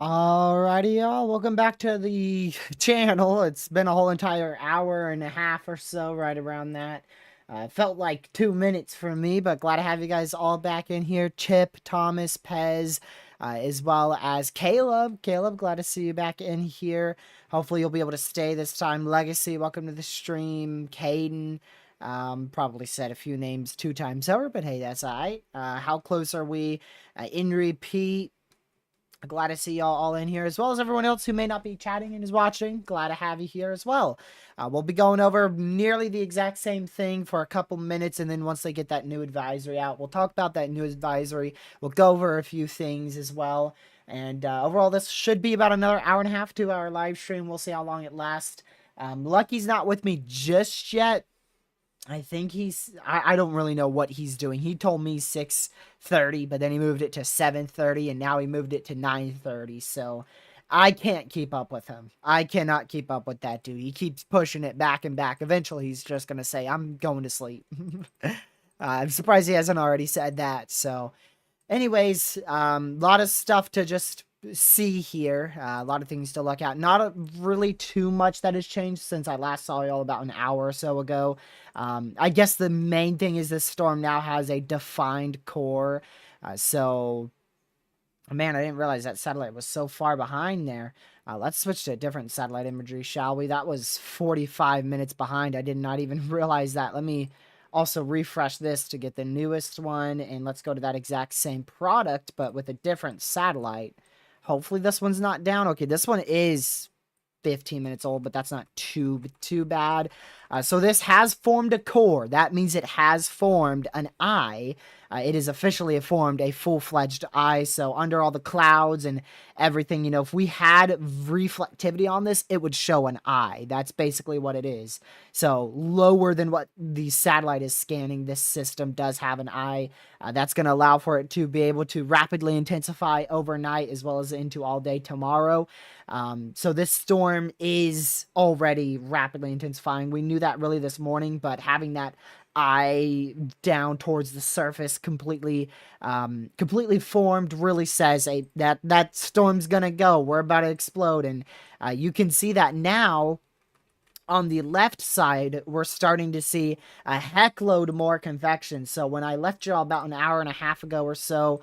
Alrighty, y'all. Welcome back to the channel. It's been a whole entire hour and a half or so, right around that. It felt like 2 minutes for me, but glad to have you guys all back in here. Chip, Thomas, Pez, as well as Caleb. Caleb, glad to see you back in here. Hopefully you'll be able to stay this time. Legacy, welcome to the stream. Caden, probably said a few names 2 times over, but hey, that's alright. How close are we? In repeat. Glad to see y'all all in here, as well as everyone else who may not be chatting and is watching. Glad to have you here as well. We'll be going over nearly the exact same thing for a couple minutes, and then once they get that new advisory out, we'll talk about that new advisory. We'll go over a few things as well. And overall, this should be about another hour and a half, 2-hour live stream. We'll see how long it lasts. Lucky's not with me just yet. I think I don't really know what he's doing. He told me 6:30, but then he moved it to 7:30, and now he moved it to 9:30. So I can't keep up with him. I cannot keep up with that dude. He keeps pushing it back and back. Eventually, he's just going to say, I'm going to sleep. I'm surprised he hasn't already said that. So anyways, a lot of stuff to just see here. A lot of things to look at. Not really too much that has changed since I last saw y'all about an hour or so ago. I guess the main thing is this storm now has a defined core. So, man, I didn't realize that satellite was so far behind there. Let's switch to a different satellite imagery, shall we? That was 45 minutes behind. I did not even realize that. Let me also refresh this to get the newest one, and let's go to that exact same product, but with a different satellite. Hopefully this one's not down. Okay, this one is 15 minutes old, but that's not too bad. So this has formed a core. That means it has formed an eye. It is officially formed a full-fledged eye. So under all the clouds and everything, you know, if we had reflectivity on this, it would show an eye. That's basically what it is. So lower than what the satellite is scanning, this system does have an eye. That's going to allow for it to be able to rapidly intensify overnight as well as into all day tomorrow. So this storm is already rapidly intensifying. We knew that really this morning, but having that eye down towards the surface completely formed really says that storm's gonna go. We're about to explode, and you can see that now. On the left side, we're starting to see a heckload more convection. So when I left y'all about an hour and a half ago or so,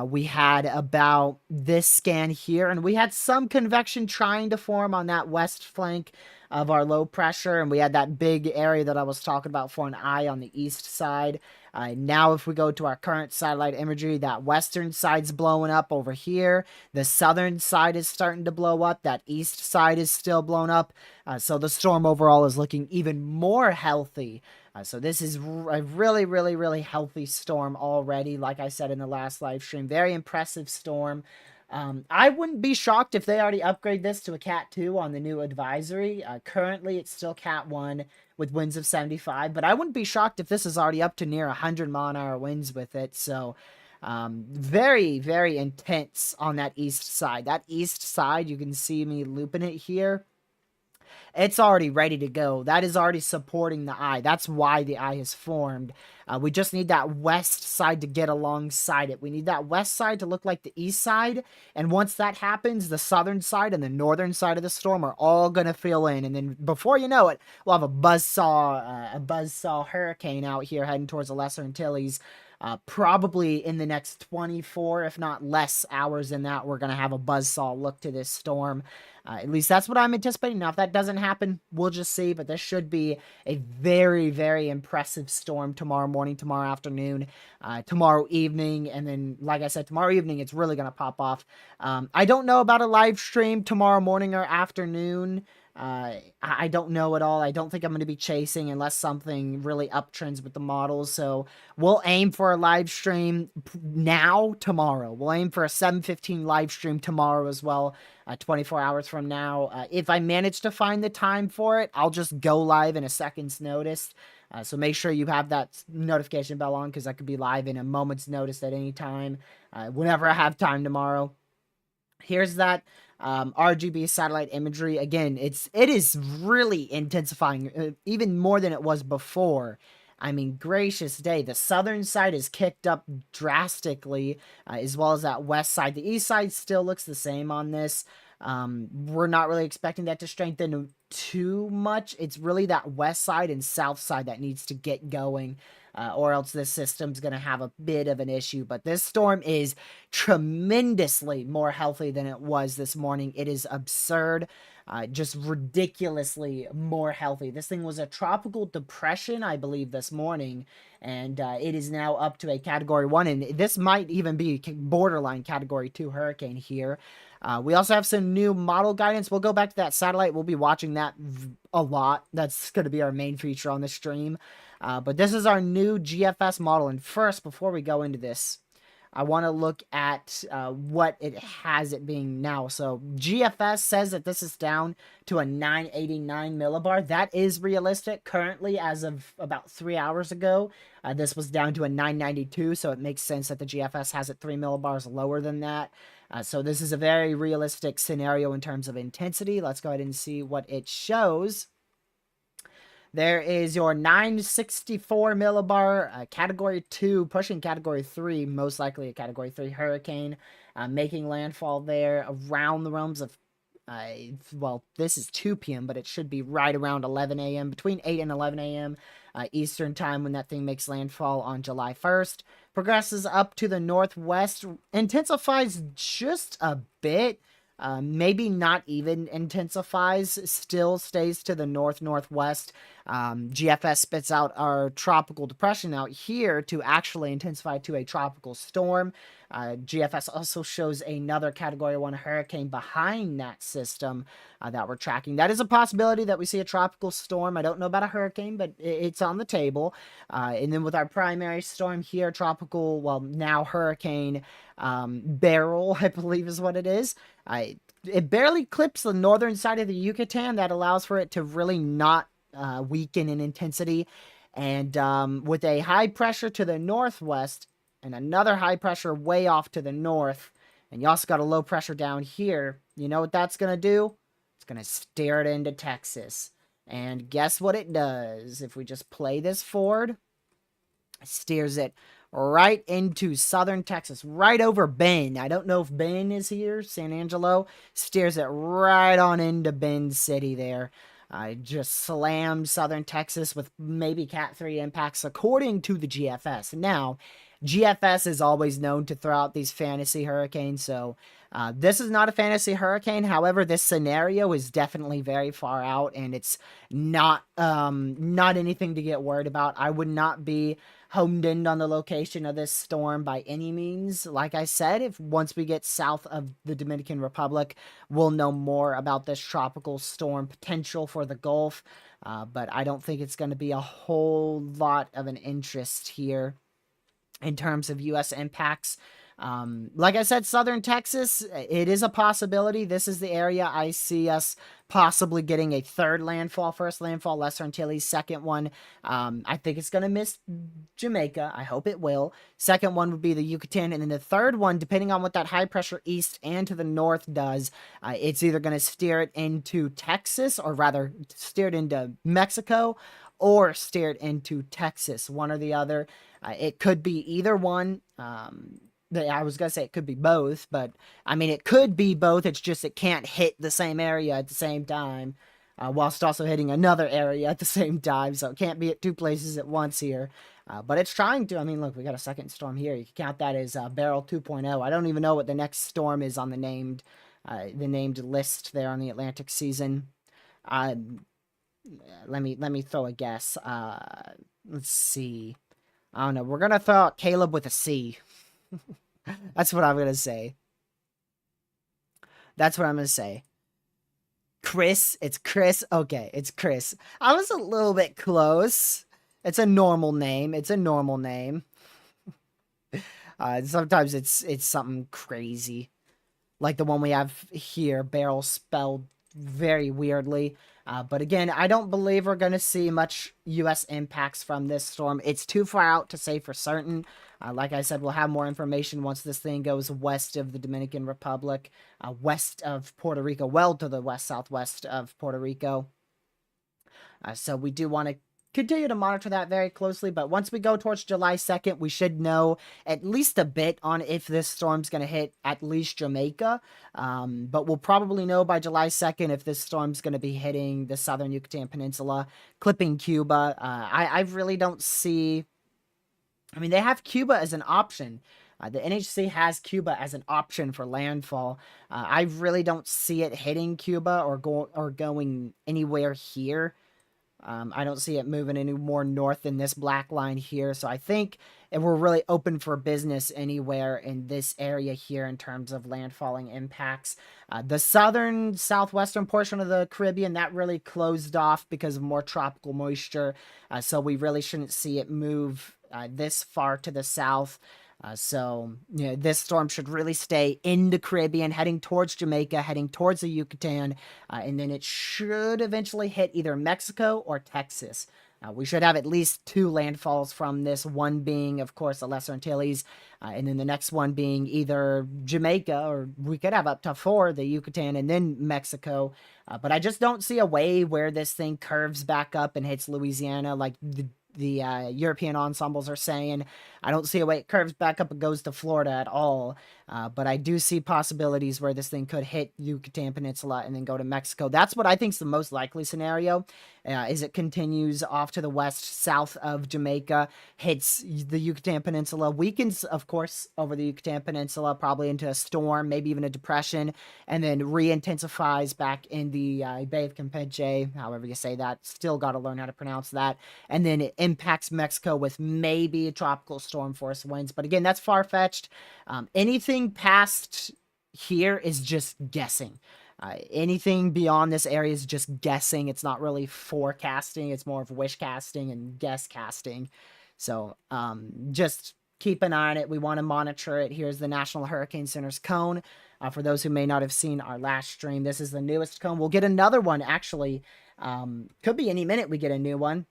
we had about this scan here, and we had some convection trying to form on that west flank. of our low pressure, and we had that big area that I was talking about for an eye on the east side. Now, if we go to our current satellite imagery, that western side's blowing up over here. The southern side is starting to blow up. That east side is still blown up. So the storm overall is looking even more healthy. So this is a really, really, really healthy storm already. Like I said in the last live stream, very impressive storm. I wouldn't be shocked if they already upgrade this to a Cat 2 on the new advisory. Currently, it's still Cat 1 with winds of 75, but I wouldn't be shocked if this is already up to near 100 mile an hour winds with it. So, very, very intense on that east side. That east side, you can see me looping it here. It's already ready to go. That is already supporting the eye. That's why the eye is formed. We just need that west side to get alongside it. We need that west side to look like the east side. And once that happens, the southern side and the northern side of the storm are all going to fill in. And then before you know it, we'll have a buzzsaw hurricane out here heading towards the Lesser Antilles. Probably in the next 24, if not less hours than that, we're going to have a buzzsaw look to this storm. At least that's what I'm anticipating. Now, if that doesn't happen, we'll just see. But this should be a very, very impressive storm tomorrow morning, tomorrow afternoon, tomorrow evening. And then, like I said, tomorrow evening, it's really going to pop off. I don't know about a live stream tomorrow morning or afternoon. I don't know at all. I don't think I'm going to be chasing unless something really uptrends with the models. So we'll aim for a live stream now tomorrow. We'll aim for a 7:15 live stream tomorrow as well, 24 hours from now. If I manage to find the time for it, I'll just go live in a second's notice. So make sure you have that notification bell on because I could be live in a moment's notice at any time, whenever I have time tomorrow. Here's that RGB satellite imagery. Again, it is really intensifying, even more than it was before. I mean, gracious day. The southern side is kicked up drastically, as well as that west side. The east side still looks the same on this. We're not really expecting that to strengthen too much. It's really that west side and south side that needs to get going. Or else this system's going to have a bit of an issue. But this storm is tremendously more healthy than it was this morning. It is absurd. Just ridiculously more healthy. This thing was a tropical depression, I believe, this morning. And it is now up to a Category 1. And this might even be borderline Category 2 hurricane here. We also have some new model guidance. We'll go back to that satellite. We'll be watching that a lot. That's going to be our main feature on the stream. But this is our new GFS model. And first, before we go into this, I want to look at what it has it being now. So GFS says that this is down to a 989 millibar. That is realistic. Currently, as of about 3 hours ago, this was down to a 992. So it makes sense that the GFS has it 3 millibars lower than that. So this is a very realistic scenario in terms of intensity. Let's go ahead and see what it shows. There is your 964 millibar, Category 2, pushing Category 3, most likely a Category 3 hurricane, making landfall there around the realms of, well, this is 2 p.m., but it should be right around 11 a.m., between 8 and 11 a.m. Eastern time when that thing makes landfall on July 1st. Progresses up to the northwest, intensifies just a bit. Maybe not even intensifies, still stays to the northwest. GFS spits out our tropical depression out here to actually intensify to a tropical storm. GFS also shows another Category 1 hurricane behind that system that we're tracking. That is a possibility that we see a tropical storm. I don't know about a hurricane, but it's on the table. And then with our primary storm here, tropical, well, now hurricane barrel, I believe is what it is. It barely clips the northern side of the Yucatan. That allows for it to really not weaken in intensity. And with a high pressure to the northwest and another high pressure way off to the north, and you also got a low pressure down here, you know what that's going to do? It's going to steer it into Texas. And guess what it does? If we just play this forward, it steers it right into southern Texas, right over Bend. I don't know if Bend is here, San Angelo. Steers it right on into Bend City there. Just slams southern Texas with maybe Cat 3 impacts according to the GFS. Now, GFS is always known to throw out these fantasy hurricanes, so this is not a fantasy hurricane. However, this scenario is definitely very far out, and it's not anything to get worried about. I would not be homed in on the location of this storm by any means. Like I said, if once we get south of the Dominican Republic, we'll know more about this tropical storm potential for the Gulf. But I don't think it's going to be a whole lot of an interest here in terms of U.S. impacts. Like I said, southern Texas, it is a possibility. This is the area I see us possibly getting a third landfall. First landfall, Lesser Antilles. Second one, I think it's going to miss Jamaica. I hope it will. Second one would be the Yucatan. And then the third one, depending on what that high pressure east and to the north does, it's either going to steer it into Texas, or rather steer it into Mexico, or steer it into Texas, one or the other. It could be either one. I was going to say it could be both, but I mean, it could be both. It's just it can't hit the same area at the same time, whilst also hitting another area at the same time. So it can't be at two places at once here. But it's trying to. I mean, look, we got a second storm here. You can count that as Barrel 2.0. I don't even know what the next storm is on the named list there on the Atlantic season. Let me throw a guess. Let's see. I don't know. We're gonna throw out Caleb with a C. That's what I'm gonna say. That's what I'm gonna say. Chris. It's Chris. Okay, it's Chris. I was a little bit close. It's a normal name. It's a normal name. Sometimes it's something crazy, like the one we have here, Barrel spelled very weirdly. But again, I don't believe we're going to see much U.S. impacts from this storm. It's too far out to say for certain. Like I said, we'll have more information once this thing goes west of the Dominican Republic, west of Puerto Rico, well to the west-southwest of Puerto Rico. So we do want to continue to monitor that very closely, but once we go towards July 2nd, we should know at least a bit on if this storm's going to hit at least Jamaica, but we'll probably know by July 2nd if this storm's going to be hitting the southern Yucatan Peninsula, clipping Cuba. I really don't see... I mean, they have Cuba as an option. The NHC has Cuba as an option for landfall. I really don't see it hitting Cuba or going anywhere here. I don't see it moving any more north than this black line here. So I think if we're really open for business anywhere in this area here in terms of landfalling impacts. The southern, southwestern portion of the Caribbean, that really closed off because of more tropical moisture. So we really shouldn't see it move this far to the south. So, you know, this storm should really stay in the Caribbean, heading towards Jamaica, heading towards the Yucatan, and then it should eventually hit either Mexico or Texas. We should have at least two landfalls from this, one being, of course, the Lesser Antilles, and then the next one being either Jamaica, or we could have up to four, the Yucatan, and then Mexico. But I just don't see a way where this thing curves back up and hits Louisiana like the European ensembles are saying. I don't see a way it curves back up and goes to Florida at all. But I do see possibilities where this thing could hit Yucatan Peninsula and then go to Mexico. That's what I think is the most likely scenario, is it continues off to the west, south of Jamaica, hits the Yucatan Peninsula, weakens, of course, over the Yucatan Peninsula, probably into a storm, maybe even a depression, and then re-intensifies back in the Bay of Campeche, however you say that. Still got to learn how to pronounce that. And then it impacts Mexico with maybe a tropical storm force winds. But again, that's far-fetched. Anything past here is just guessing. Anything beyond this area is just guessing. It's not really forecasting. It's more of wish casting and guess casting. So just keep an eye on it. We want to monitor it. Here's the National Hurricane Center's cone. For those who may not have seen our last stream, this is the newest cone. We'll get another one, actually. Could be any minute we get a new one.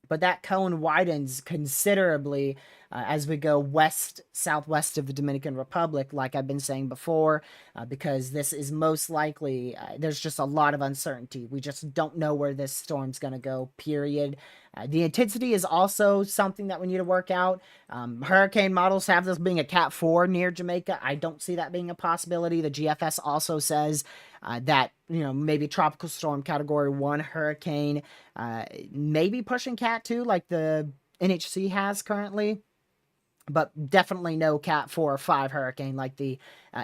But that cone widens considerably as we go west, southwest of the Dominican Republic, like I've been saying before, because this is most likely, there's just a lot of uncertainty. We just don't know where this storm's going to go, period. The intensity is also something that we need to work out. Hurricane models have this being a Cat 4 near Jamaica. I don't see that being a possibility. The GFS also says that, you know, maybe tropical storm category 1 hurricane, maybe pushing Cat 2 like the NHC has currently. but definitely no Cat 4 or 5 hurricane like the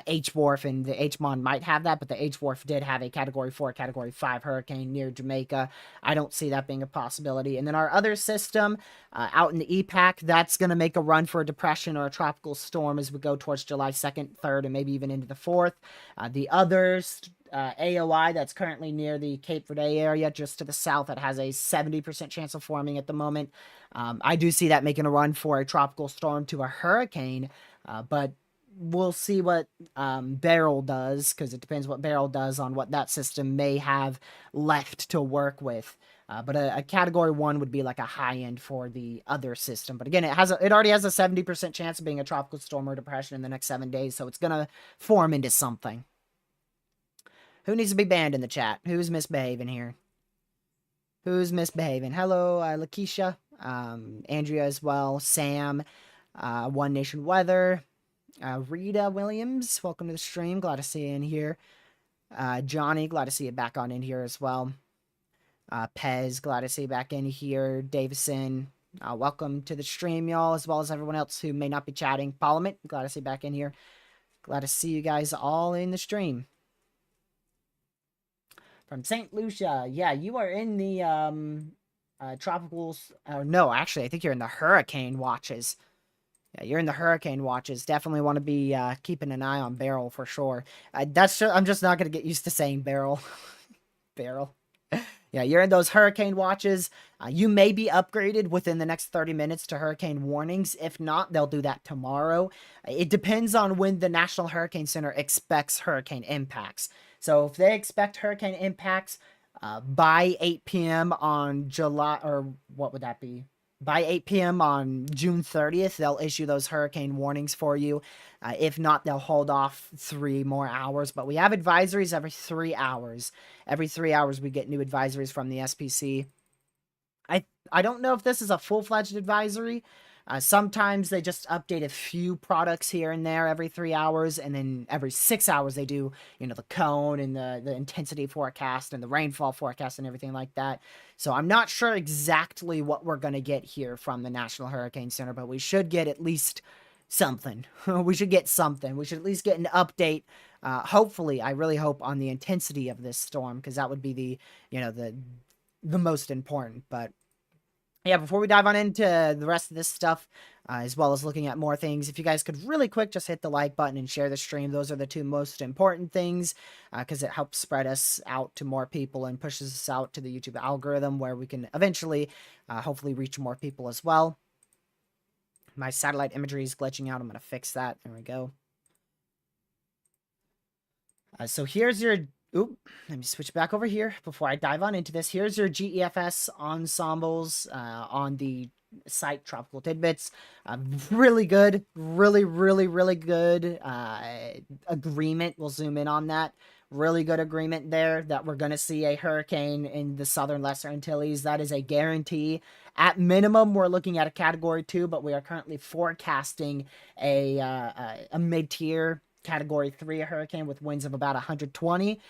H-Wharf and the H-Mon might have that, but the H-Wharf did have a Category 4, Category 5 hurricane near Jamaica. I don't see that being a possibility. And then our other system out in the EPAC, that's going to make a run for a depression or a tropical storm as we go towards July 2nd, 3rd, and maybe even into the 4th. The others, AOI, that's currently near the Cape Verde area, just to the south, that has a 70% chance of forming at the moment. I do see that making a run for a tropical storm to a hurricane, but we'll see what Beryl does, because it depends what Beryl does on what that system may have left to work with. But a Category 1 would be like a high end for the other system. But again, it already has a 70% chance of being a tropical storm or depression in the next 7 days, so it's going to form into something. Who needs to be banned in the chat? Who's misbehaving here? Who's misbehaving? Hello, Lakeisha, Andrea as well, Sam, One Nation Weather, Rita Williams, welcome to the stream. Glad to see you in here. Johnny, glad to see you back on in here as well. Pez, glad to see you back in here. Davison, welcome to the stream, y'all, as well as everyone else who may not be chatting. Parliament, glad to see you back in here. Glad to see you guys all in the stream. From St. Lucia. Yeah, you are in the tropicals. No, actually, I think you're in the hurricane watches. Yeah, you're in the hurricane watches. Definitely want to be keeping an eye on Beryl for sure. I'm just not going to get used to saying Beryl. Beryl. Yeah, you're in those hurricane watches. You may be upgraded within the next 30 minutes to hurricane warnings. If not, they'll do that tomorrow. It depends on when the National Hurricane Center expects hurricane impacts. So if they expect hurricane impacts by 8 p.m. on July, or what would that be? By 8 p.m. on June 30th, they'll issue those hurricane warnings for you. If not, they'll hold off 3 more hours. But we have advisories every 3 hours. Every 3 hours, we get new advisories from the SPC. I don't know if this is a full-fledged advisory. Sometimes they just update a few products here and there every 3 hours, and then every 6 hours they do, the cone and the intensity forecast and the rainfall forecast and everything like that. So I'm not sure exactly what we're going to get here from the National Hurricane Center, but we should get at least something. We should get something. We should at least get an update. Hopefully, I really hope, on the intensity of this storm, because that would be the most important. But yeah, before we dive on into the rest of this stuff, as well as looking at more things, if you guys could really quick just hit the like button and share the stream. Those are the 2 most important things, because it helps spread us out to more people and pushes us out to the YouTube algorithm, where we can eventually hopefully reach more people as well. My satellite imagery is glitching out. I'm going to fix that. There we go. So here's your... Oop, let me switch back over here before I dive on into this. Here's your GEFS ensembles on the site Tropical Tidbits. Really good. Really, really, really good agreement. We'll zoom in on that. Really good agreement there that we're going to see a hurricane in the southern Lesser Antilles. That is a guarantee. At minimum, we're looking at a Category 2, but we are currently forecasting a mid-tier Category 3 hurricane with winds of about 120.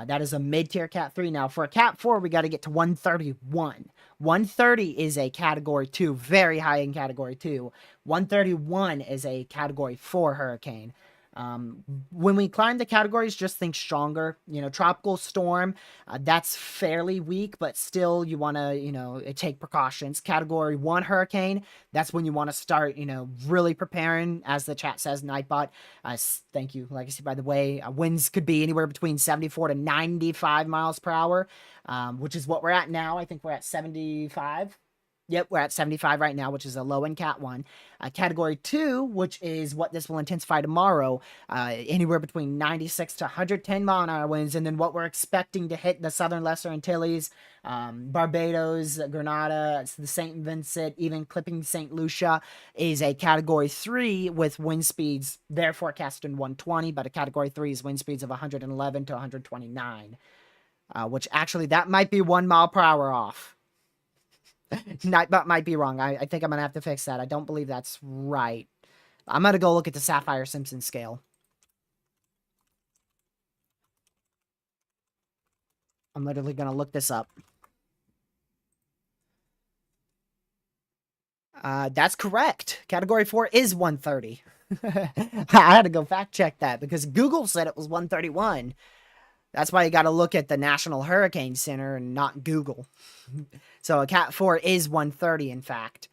That is a mid-tier Cat 3. Now, for a Cat 4, we got to get to 131. 130 is a Category 2, very high in Category 2. 131 is a Category 4 hurricane. When we climb the categories, just think stronger. Tropical storm, that's fairly weak, but still you want to, take precautions. Category 1 hurricane, that's when you want to start, really preparing. As the chat says, Nightbot, thank you, Legacy, by the way. Winds could be anywhere between 74 to 95 miles per hour, which is what we're at now. I think we're at 75. Yep, we're at 75 right now, which is a low in Cat 1. Category 2, which is what this will intensify tomorrow, anywhere between 96 to 110 mile an hour winds. And then what we're expecting to hit the southern Lesser Antilles, Barbados, Grenada, the St. Vincent, even clipping St. Lucia, is a Category 3 with wind speeds. They're forecasting 120, but a Category 3 is wind speeds of 111 to 129, which actually that might be 1 mile per hour off. Nightbot might be wrong. I think I'm going to have to fix that. I don't believe that's right. I'm going to go look at the Saffir-Simpson scale. I'm literally going to look this up. That's correct. Category 4 is 130. I had to go fact check that because Google said it was 131. That's why you got to look at the National Hurricane Center and not Google. So a Cat 4 is 130, in fact.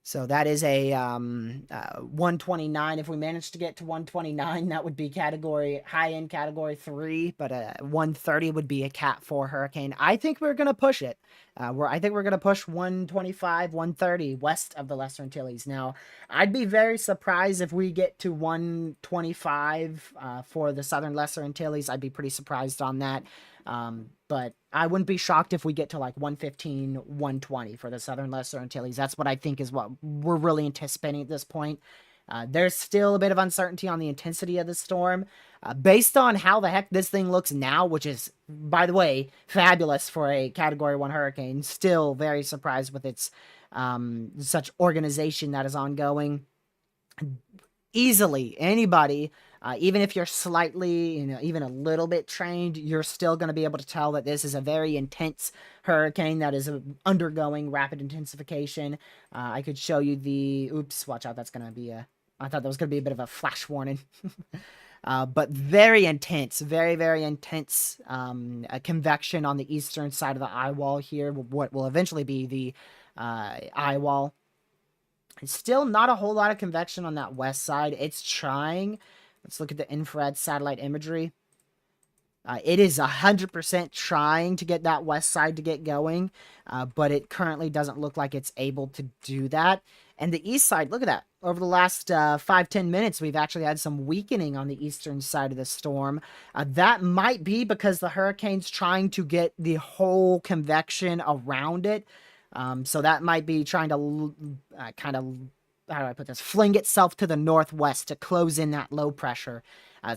So that is a 129. If we manage to get to 129, that would be high-end category 3, but a 130 would be a Cat 4 hurricane. I think we're going to push it. I think we're going to push 125, 130 west of the Lesser Antilles. Now, I'd be very surprised if we get to 125 for the Southern Lesser Antilles. I'd be pretty surprised on that. But I wouldn't be shocked if we get to like 115, 120 for the Southern Lesser Antilles. That's what I think is what we're really anticipating at this point. There's still a bit of uncertainty on the intensity of the storm. Based on how the heck this thing looks now, which is, by the way, fabulous for a Category 1 hurricane. Still very surprised with its such organization that is ongoing. Easily, anybody, even if you're slightly, even a little bit trained, you're still going to be able to tell that this is a very intense hurricane that is undergoing rapid intensification. I could show you oops, watch out, that's going to be I thought that was going to be a bit of a flash warning. But very intense, very, very intense convection on the eastern side of the eye wall here, what will eventually be the eye wall. Still not a whole lot of convection on that west side. It's trying. Let's look at the infrared satellite imagery. It is 100% trying to get that west side to get going, but it currently doesn't look like it's able to do that. And the east side, look at that. Over the last 5-10 minutes, we've actually had some weakening on the eastern side of the storm. That might be because the hurricane's trying to get the whole convection around it. So that might be trying to kind of, how do I put this, fling itself to the northwest to close in that low pressure.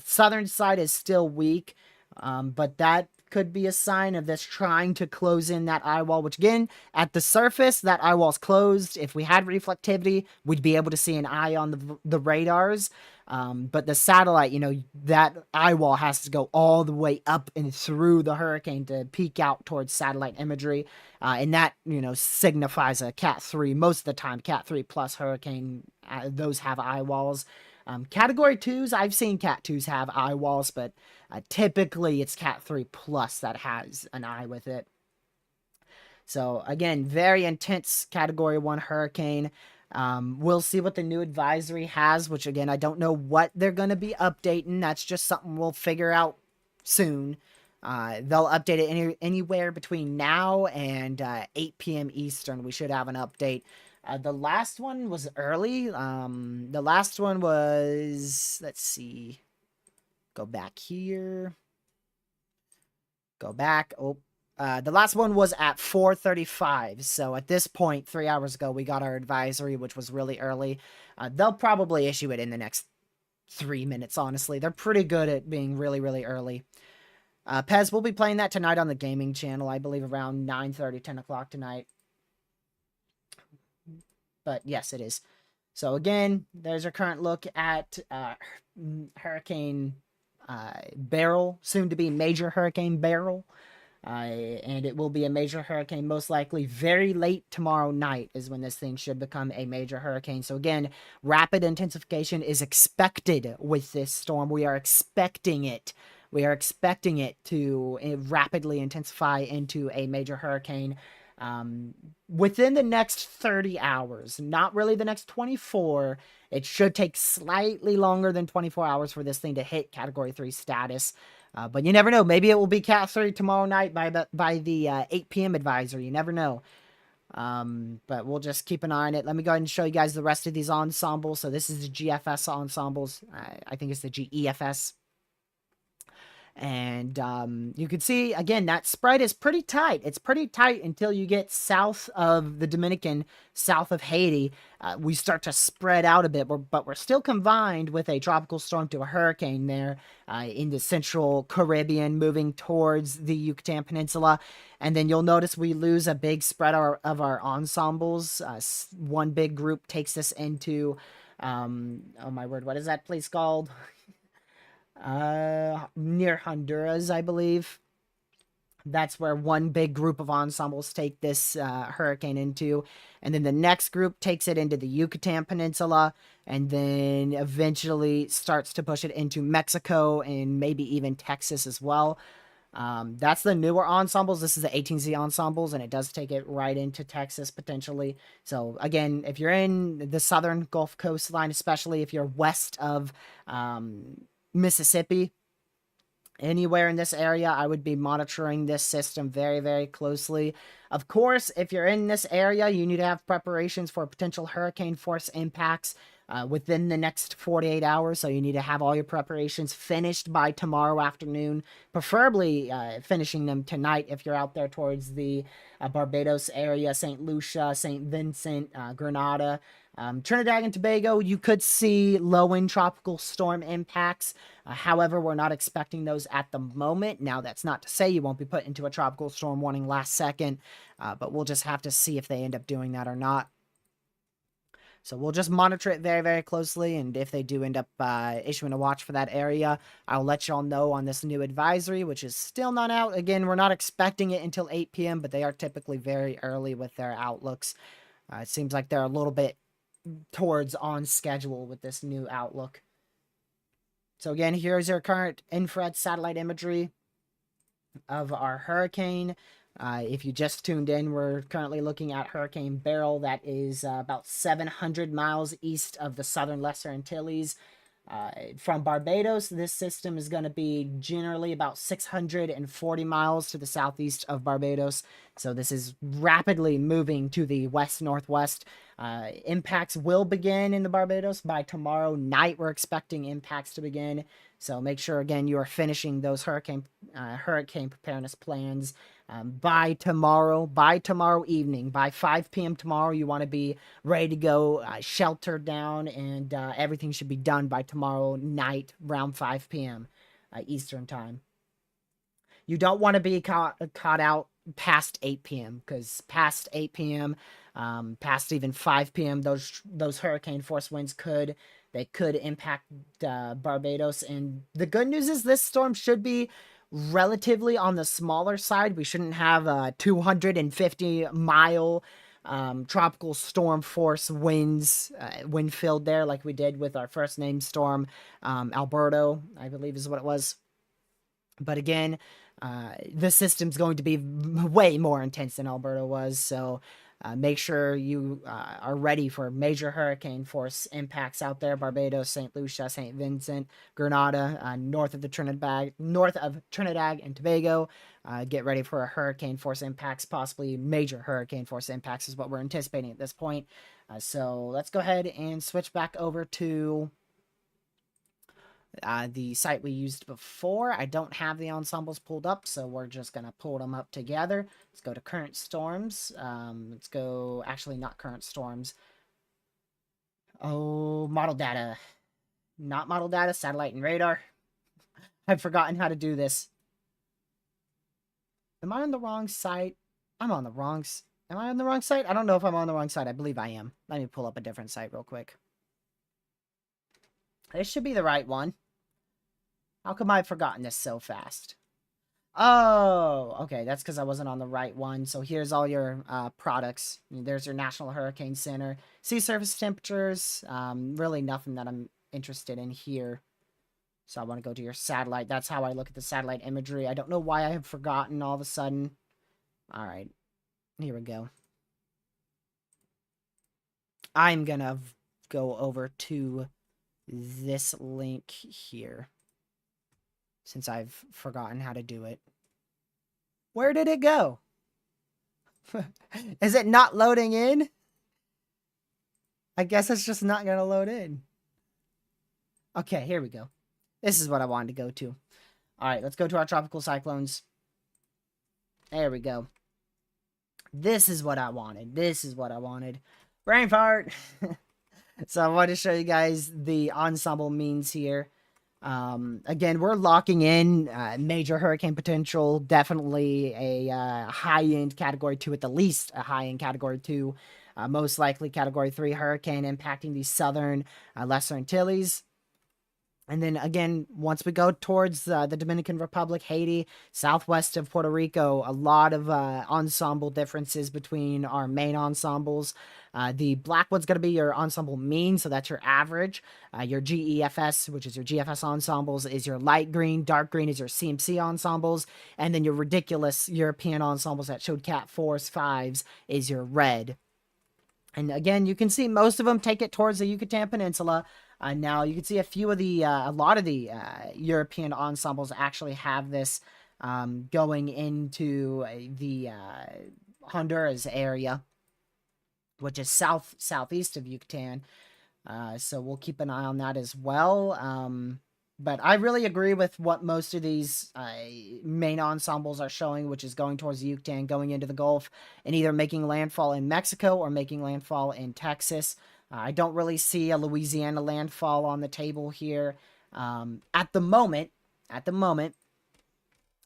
Southern side is still weak, but that could be a sign of this trying to close in that eye wall, which again, at the surface, that eye wall's closed. If we had reflectivity, we'd be able to see an eye on the radars. But the satellite, that eye wall has to go all the way up and through the hurricane to peek out towards satellite imagery. And that, signifies a Cat 3. Most of the time, Cat 3 plus hurricane, those have eye walls. Category 2s, I've seen Cat 2s have eye walls, but typically it's Cat 3 plus that has an eye with it. So again, very intense Category 1 hurricane. We'll see what the new advisory has, which again, I don't know what they're going to be updating. That's just something we'll figure out soon. They'll update it anywhere between now and 8 p.m. Eastern. We should have an update. The last one was early. The last one was, let's see, go back here. Go back. The last one was at 4:35. So at this point, 3 hours ago, we got our advisory, which was really early. They'll probably issue it in the next 3 minutes, honestly. They're pretty good at being really, really early. Pez, we'll be playing that tonight on the gaming channel, I believe around 9:30, 10 o'clock tonight. But yes, it is. So again, there's our current look at Hurricane Beryl, soon to be Major Hurricane Beryl. And it will be a major hurricane most likely very late tomorrow night is when this thing should become a major hurricane. So again, rapid intensification is expected with this storm. We are expecting it. We are expecting it to rapidly intensify into a major hurricane within the next 30 hours. Not really the next 24. It should take slightly longer than 24 hours for this thing to hit Category 3 status. But you never know. Maybe it will be Cat 3 tomorrow night by the 8 p.m. advisory. You never know. But we'll just keep an eye on it. Let me go ahead and show you guys the rest of these ensembles. So this is the GFS ensembles. I think it's the GEFS. And you can see, again, that spread is pretty tight. It's pretty tight until you get south of the Dominican, south of Haiti. We start to spread out a bit, but we're still confined with a tropical storm to a hurricane there in the central Caribbean, moving towards the Yucatan Peninsula. And then you'll notice we lose a big spread of our ensembles. One big group takes us into, oh my word, what is that place called? Near Honduras, I believe. That's where one big group of ensembles take this hurricane into. And then the next group takes it into the Yucatan Peninsula and then eventually starts to push it into Mexico and maybe even Texas as well. That's the newer ensembles. This is the 18Z ensembles, and it does take it right into Texas potentially. So again, if you're in the southern Gulf coastline, especially if you're west of Mississippi, anywhere in this area, I would be monitoring this system very, very closely. Of course, if you're in this area, you need to have preparations for potential hurricane force impacts within the next 48 hours. So you need to have all your preparations finished by tomorrow afternoon, preferably finishing them tonight if you're out there towards the Barbados area, St. Lucia, St. Vincent, Grenada. Trinidad and Tobago, you could see low-wind tropical storm impacts. However, we're not expecting those at the moment. Now, that's not to say you won't be put into a tropical storm warning last second, but we'll just have to see if they end up doing that or not. So we'll just monitor it very, very closely, and if they do end up issuing a watch for that area, I'll let y'all know on this new advisory, which is still not out. Again, we're not expecting it until 8 p.m., but they are typically very early with their outlooks. It seems like they're a little bit towards on schedule with this new outlook. So again, here's your current infrared satellite imagery of our hurricane. If you just tuned in, we're currently looking at Hurricane Beryl. That is about 700 miles east of the southern Lesser Antilles. From Barbados, this system is going to be generally about 640 miles to the southeast of Barbados. So this is rapidly moving to the west-northwest. Impacts will begin in the Barbados by tomorrow night. We're expecting impacts to begin. So make sure, again, you are finishing those hurricane preparedness plans by tomorrow evening. By 5 p.m. tomorrow, you want to be ready to go, sheltered down, and everything should be done by tomorrow night around 5 p.m. Eastern time. You don't want to be caught out past 8 p.m. because past 8 p.m., past even 5 p.m., those hurricane force winds could impact Barbados. And the good news is this storm should be relatively on the smaller side. We shouldn't have a 250-mile tropical storm force winds, wind filled there like we did with our first named storm, Alberto, I believe is what it was. But again, the system's going to be way more intense than Alberto was, so make sure you are ready for major hurricane force impacts out there. Barbados, St. Lucia, St. Vincent, Grenada, north of Trinidad and Tobago. Get ready for a hurricane force impacts, possibly major hurricane force impacts is what we're anticipating at this point. So let's go ahead and switch back over to the site we used before. I don't have the ensembles pulled up, so we're just going to pull them up together. Let's go to current storms. Let's go, actually not current storms. Oh, model data. Not model data, satellite and radar. I've forgotten how to do this. Am I on the wrong site? I'm on the wrong... Am I on the wrong site? I don't know if I'm on the wrong site. I believe I am. Let me pull up a different site real quick. This should be the right one. How come I've forgotten this so fast? Oh, okay. That's because I wasn't on the right one. So here's all your products. There's your National Hurricane Center. Sea surface temperatures. Really nothing that I'm interested in here. So I want to go to your satellite. That's how I look at the satellite imagery. I don't know why I have forgotten all of a sudden. All right. Here we go. I'm going to go over to this link here, since I've forgotten how to do it. Where did it go? Is it not loading in? I guess it's just not going to load in. Okay, here we go. This is what I wanted to go to. All right, let's go to our tropical cyclones. There we go. This is what I wanted. This is what I wanted. Brain fart. So I wanted to show you guys the ensemble means here. Again, we're locking in major hurricane potential, definitely a high-end Category 2, at the least a high-end Category 2, most likely Category 3 hurricane impacting the southern Lesser Antilles. And then again, once we go towards the Dominican Republic, Haiti, southwest of Puerto Rico, a lot of ensemble differences between our main ensembles. The black one's going to be your ensemble mean, so that's your average. Your GEFS, which is your GFS ensembles, is your light green. Dark green is your CMC ensembles. And then your ridiculous European ensembles that showed Cat 4s, 5s is your red. And again, you can see most of them take it towards the Yucatan Peninsula. Now you can see a lot of the European ensembles actually have this going into the Honduras area, which is southeast of Yucatan. So we'll keep an eye on that as well. But I really agree with what most of these main ensembles are showing, which is going towards the Yucatan, going into the Gulf, and either making landfall in Mexico or making landfall in Texas. I don't really see a Louisiana landfall on the table here at the moment. At the moment,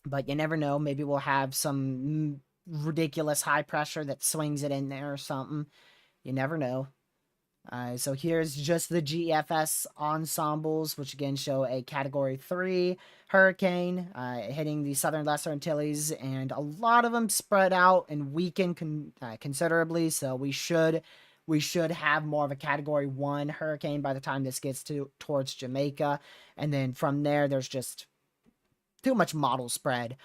but you never know. Maybe we'll have some ridiculous high pressure that swings it in there or something. You never know. So here's just the GFS ensembles, which again show a Category 3 hurricane hitting the southern Lesser Antilles, and a lot of them spread out and weaken considerably. So we should have more of a Category 1 hurricane by the time this gets towards Jamaica, and then from there, there's just too much model spread.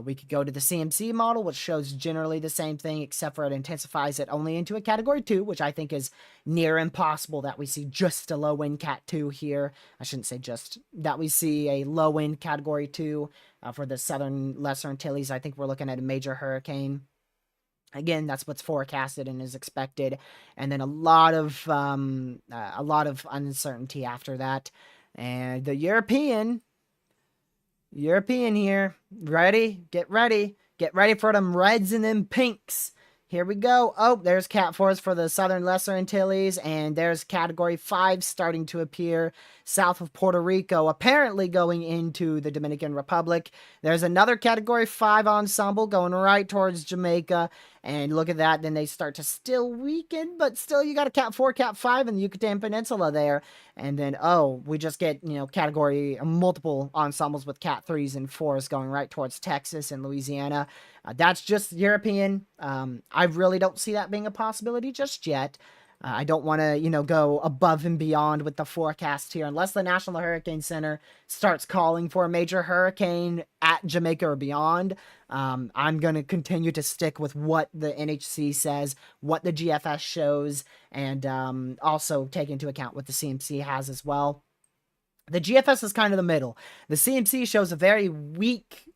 We could go to the CMC model, which shows generally the same thing, except for it intensifies it only into a Category 2, which I think is near impossible that we see just a low-wind Cat 2 here. I shouldn't say just, that we see a low-wind Category 2 for the southern Lesser Antilles. I think we're looking at a major hurricane. Again, that's what's forecasted and is expected. And then a lot of uncertainty after that. And the European here. Ready? Get ready. Get ready for them reds and them pinks. Here we go. Oh, there's Cat 4s for the southern Lesser Antilles, and there's Category 5 starting to appear south of Puerto Rico, apparently going into the Dominican Republic. There's another Category 5 ensemble going right towards Jamaica, and look at that. Then they start to still weaken, but still you got a Cat 4, Cat 5 in the Yucatan Peninsula there. And then, oh, we just get, category multiple ensembles with Cat 3s and 4s going right towards Texas and Louisiana. That's just European. I really don't see that being a possibility just yet. I don't want to, go above and beyond with the forecast here unless the National Hurricane Center starts calling for a major hurricane at Jamaica or beyond. I'm going to continue to stick with what the NHC says, what the GFS shows, and also take into account what the CMC has as well. The GFS is kind of the middle. The CMC shows a very weak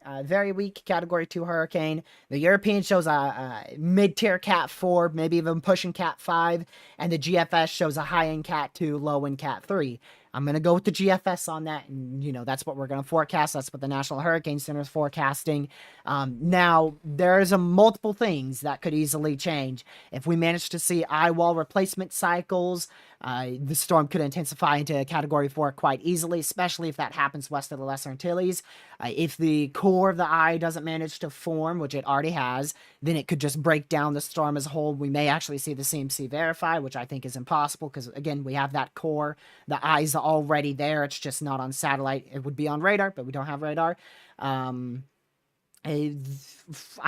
Category 2 hurricane. The European shows a mid-tier Cat 4, maybe even pushing Cat 5. And the GFS shows a high-end Cat 2, low-end Cat 3. I'm going to go with the GFS on that, and, that's what we're going to forecast. That's what the National Hurricane Center is forecasting. Now, there's multiple things that could easily change. If we manage to see eye wall replacement cycles, the storm could intensify into a Category 4 quite easily, especially if that happens west of the Lesser Antilles. If the core of the eye doesn't manage to form, which it already has, then it could just break down the storm as a whole. We may actually see the CMC verify, which I think is impossible because, again, we have that core. The eye's already there. It's just not on satellite. It would be on radar, but we don't have radar. I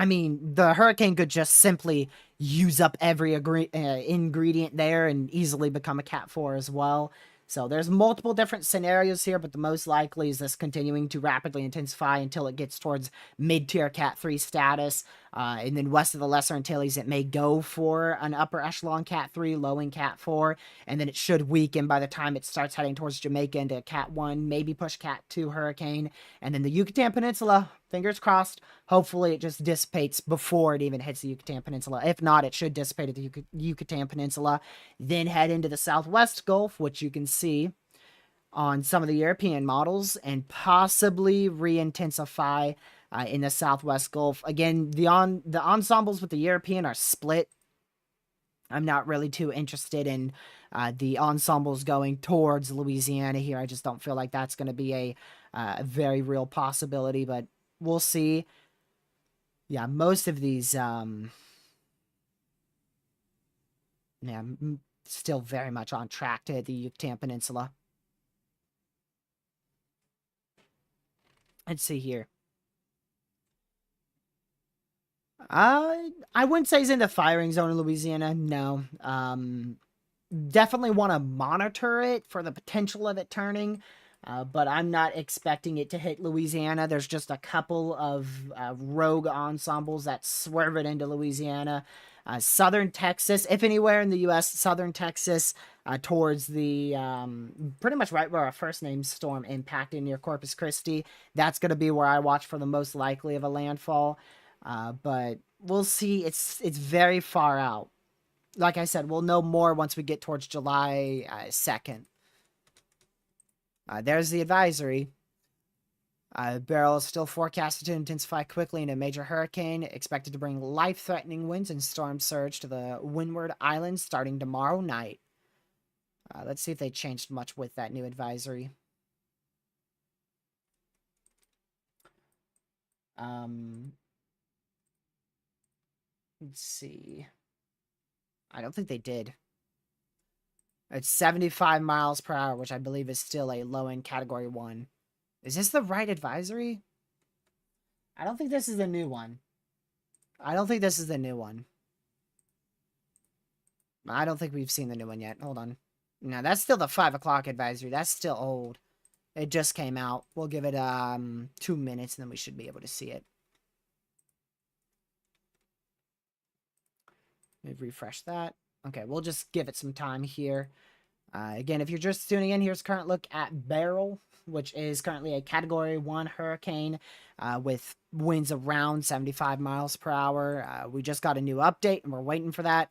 mean, the hurricane could just simply use up every ingredient there and easily become a Cat 4 as well. So there's multiple different scenarios here, but the most likely is this continuing to rapidly intensify until it gets towards mid-tier Cat 3 status. And then west of the Lesser Antilles, it may go for an upper echelon Cat 3, low in Cat 4, and then it should weaken by the time it starts heading towards Jamaica into Cat 1, maybe push Cat 2 hurricane. And then the Yucatan Peninsula, fingers crossed, hopefully it just dissipates before it even hits the Yucatan Peninsula. If not, it should dissipate at the Yucatan Peninsula, then head into the southwest Gulf, which you can see on some of the European models, and possibly re-intensify in the southwest Gulf. Again, the ensembles with the European are split. I'm not really too interested in the ensembles going towards Louisiana here. I just don't feel like that's going to be a very real possibility, but we'll see. Yeah, most of these, still very much on track to hit the Yucatan Peninsula. Let's see here. I wouldn't say he's in the firing zone in Louisiana. No. Definitely want to monitor it for the potential of it turning. But I'm not expecting it to hit Louisiana. There's just a couple of rogue ensembles that swerve it into Louisiana. Southern Texas, if anywhere in the U.S., southern Texas, towards the pretty much right where our first name storm impacted near Corpus Christi. That's going to be where I watch for the most likely of a landfall. But we'll see. It's very far out. Like I said, we'll know more once we get towards July 2nd. There's the advisory. Beryl is still forecasted to intensify quickly into a major hurricane, expected to bring life-threatening winds and storm surge to the Windward Islands starting tomorrow night. Let's see if they changed much with that new advisory. Let's see. I don't think they did. It's 75 miles per hour, which I believe is still a low-end Category 1. Is this the right advisory? I don't think this is the new one. I don't think this is the new one. I don't think we've seen the new one yet. Hold on. No, that's still the 5 o'clock advisory. That's still old. It just came out. We'll give it 2 minutes, and then we should be able to see it. Maybe refresh that. Okay, we'll just give it some time here. Again, if you're just tuning in, here's a current look at Beryl, which is currently a Category 1 hurricane with winds around 75 miles per hour. We just got a new update, and we're waiting for that.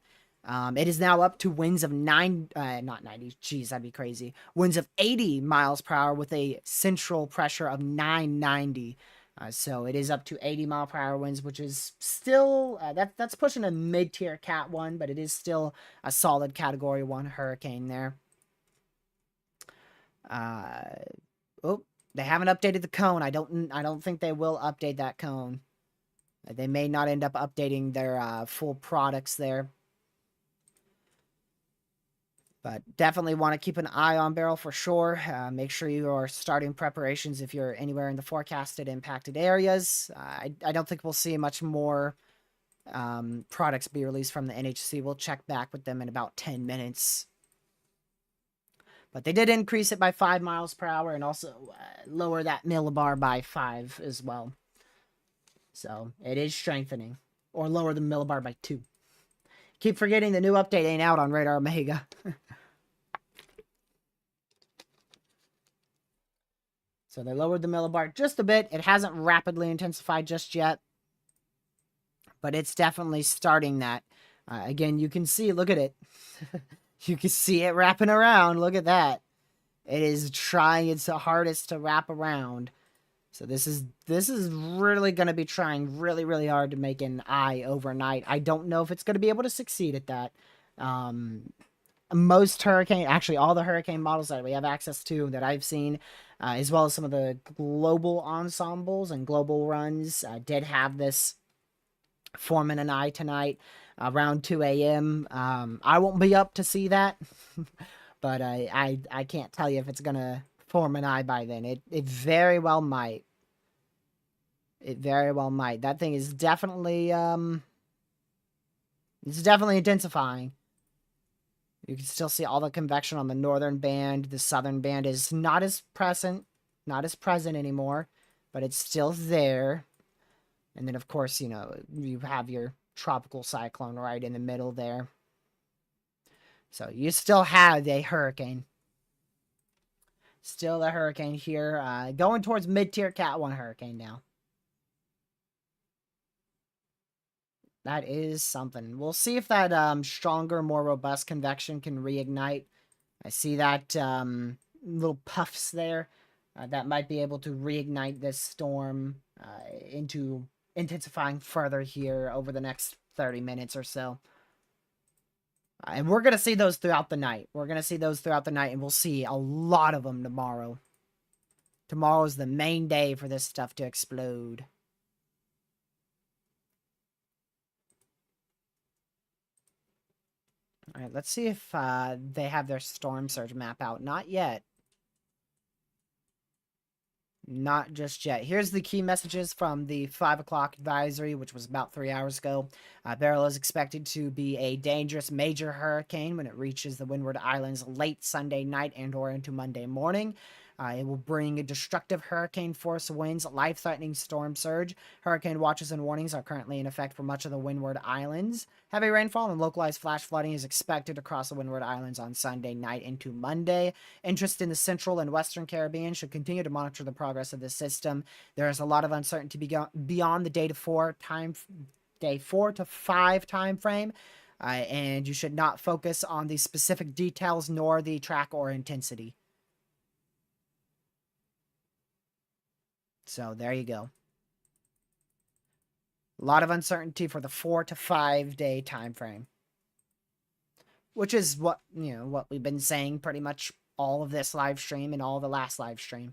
It is now up to winds of not 90, geez, that'd be crazy. Winds of 80 miles per hour with a central pressure of 990. So it is up to 80 mile per hour winds, which is still, that's pushing a mid-tier Cat 1, but it is still a solid Category 1 hurricane there. Oh, they haven't updated the cone. I don't think they will update that cone. They may not end up updating their full products there. But definitely want to keep an eye on Beryl for sure. Make sure you are starting preparations if you're anywhere in the forecasted impacted areas. I don't think we'll see much more products be released from the NHC. We'll check back with them in about 10 minutes. But they did increase it by 5 miles per hour and also lower that millibar by 5 as well. So it is strengthening. Or lower the millibar by 2. Keep forgetting the new update ain't out on Radar Omega. So they lowered the millibar just a bit. It hasn't rapidly intensified just yet. But it's definitely starting that. Again, you can see, look at it. You can see it wrapping around. Look at that. It is trying its hardest to wrap around. So this is really going to be trying really, really hard to make an eye overnight. I don't know if it's going to be able to succeed at that. Most hurricane, actually all the hurricane models that we have access to that I've seen, as well as some of the global ensembles and global runs, did have this forming an eye tonight around 2 a.m. I won't be up to see that, but I can't tell you if it's going to form an eye by then. It very well might. It very well might. That thing is definitely it's definitely intensifying. You can still see all the convection on the northern band. The southern band is not as present anymore, but it's still there. And then, of course, you know, you have your tropical cyclone right in the middle there. So you still have a hurricane. Still a hurricane here. Going towards mid-tier Cat 1 hurricane now. That is something. We'll see if that stronger, more robust convection can reignite. I see that little puffs there. That might be able to reignite this storm into intensifying further here over the next 30 minutes or so. And we're going to see those throughout the night. We're going to see those throughout the night, and we'll see a lot of them tomorrow. Tomorrow is the main day for this stuff to explode. All right, let's see if they have their storm surge map out. Not yet. Not just yet. Here's the key messages from the 5 o'clock advisory, which was about 3 hours ago. Beryl is expected to be a dangerous major hurricane when it reaches the Windward Islands late Sunday night and or into Monday morning. It will bring a destructive hurricane force winds, life-threatening storm surge. Hurricane watches and warnings are currently in effect for much of the Windward Islands. Heavy rainfall and localized flash flooding is expected across the Windward Islands on Sunday night into Monday. Interest in the Central and Western Caribbean should continue to monitor the progress of this system. There is a lot of uncertainty beyond the day 4 to 5 time frame, and you should not focus on the specific details nor the track or intensity. So there you go. A lot of uncertainty for the 4 to 5 day time frame, which is what what we've been saying pretty much all of this live stream and all the last live stream.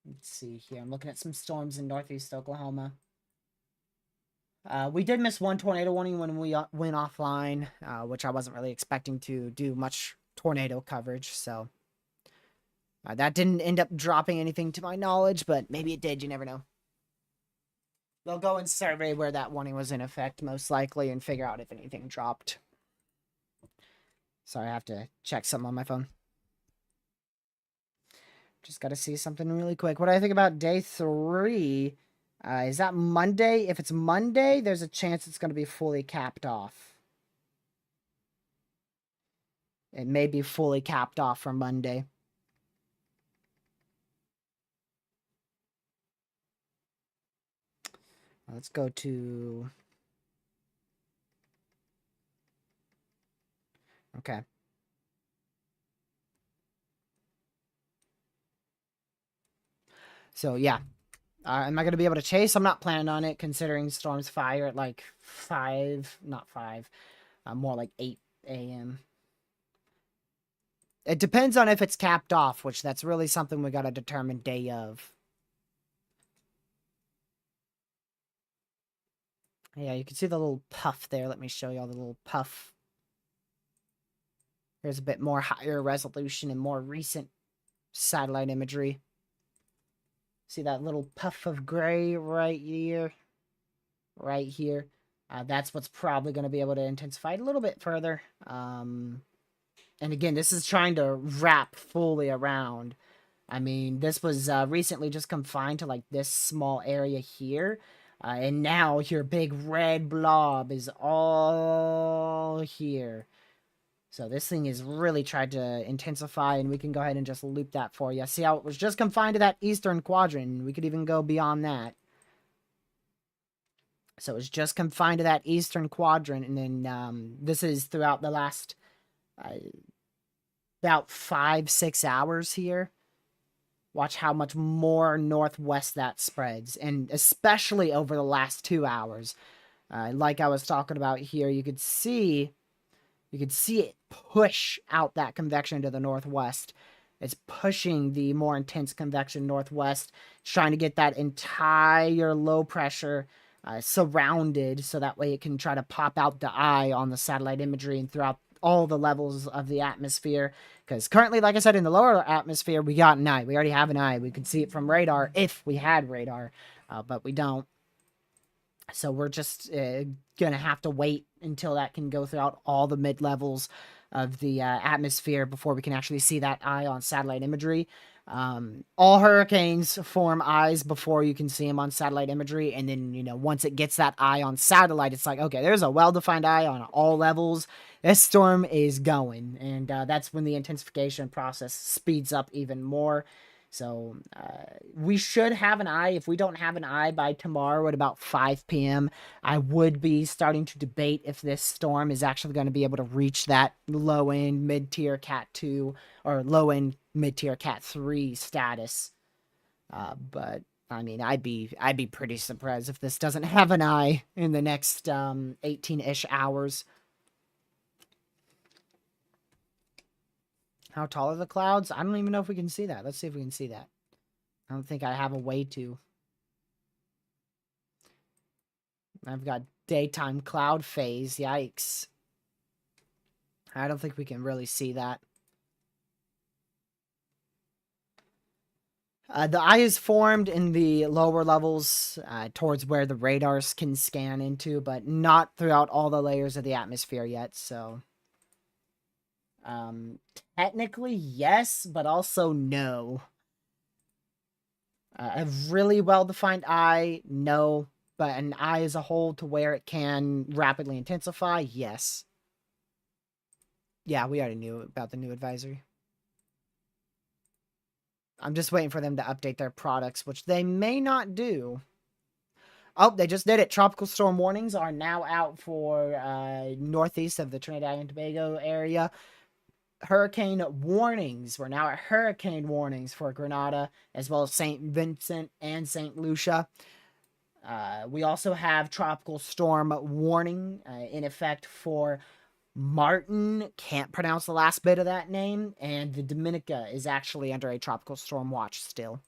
Let's see here. I'm looking at some storms in northeast Oklahoma. We did miss one tornado warning when we went offline, which I wasn't really expecting to do much tornado coverage, so that didn't end up dropping anything to my knowledge, but maybe it did. You never know. They'll go and survey where that warning was in effect, most likely, and figure out if anything dropped. Sorry, I have to check something on my phone. Just got to see something really quick. What do I think about day 3? Is that Monday? If it's Monday, there's a chance it's going to be fully capped off. It may be fully capped off for Monday. Let's go to... Okay. So, yeah. Am I going to be able to chase? I'm not planning on it, considering storms fire at like 5, not 5, more like 8 a.m. It depends on if it's capped off, which that's really something we got to determine day of. Yeah, you can see the little puff there. Let me show you all the little puff. There's a bit more higher resolution and more recent satellite imagery. See that little puff of gray right here? Right here. That's what's probably going to be able to intensify it a little bit further. And again, this is trying to wrap fully around. I mean, this was recently just confined to like this small area here. And now your big red blob is all here. So this thing is really tried to intensify, and we can go ahead and just loop that for you. See how it was just confined to that eastern quadrant? We could even go beyond that. So it's just confined to that eastern quadrant, and then this is throughout the last about 5-6 hours here. Watch how much more northwest that spreads, and especially over the last 2 hours. Like I was talking about here, you could see it push out that convection to the northwest. It's pushing the more intense convection northwest. It's trying to get that entire low pressure surrounded, so that way it can try to pop out the eye on the satellite imagery and throughout all the levels of the atmosphere. Because currently, like I said, in the lower atmosphere, we got an eye. We already have an eye. We could see it from radar if we had radar, but we don't. So we're just going to have to wait until that can go throughout all the mid-levels of the atmosphere before we can actually see that eye on satellite imagery. All hurricanes form eyes before you can see them on satellite imagery. And then, once it gets that eye on satellite, it's like, okay, there's a well-defined eye on all levels. This storm is going. And that's when the intensification process speeds up even more. So we should have an eye. If we don't have an eye by tomorrow at about 5 p.m., I would be starting to debate if this storm is actually going to be able to reach that low-end mid-tier Cat 2 or low-end mid-tier Cat 3 status. But I mean, I'd be pretty surprised if this doesn't have an eye in the next 18-ish hours. How tall are the clouds? I don't even know if we can see that. Let's see if we can see that. I don't think I have a way to. I've got daytime cloud phase. Yikes. I don't think we can really see that. The eye is formed in the lower levels towards where the radars can scan into, but not throughout all the layers of the atmosphere yet, so... Technically, yes, but also no. A really well-defined eye, no. But an eye as a whole to where it can rapidly intensify, yes. Yeah, we already knew about the new advisory. I'm just waiting for them to update their products, which they may not do. Oh, they just did it. Tropical storm warnings are now out for northeast of the Trinidad and Tobago area. Hurricane warnings. We're now at hurricane warnings for Grenada, as well as St. Vincent and St. Lucia. We also have tropical storm warning in effect for Martin. Can't pronounce the last bit of that name. And the Dominica is actually under a tropical storm watch still.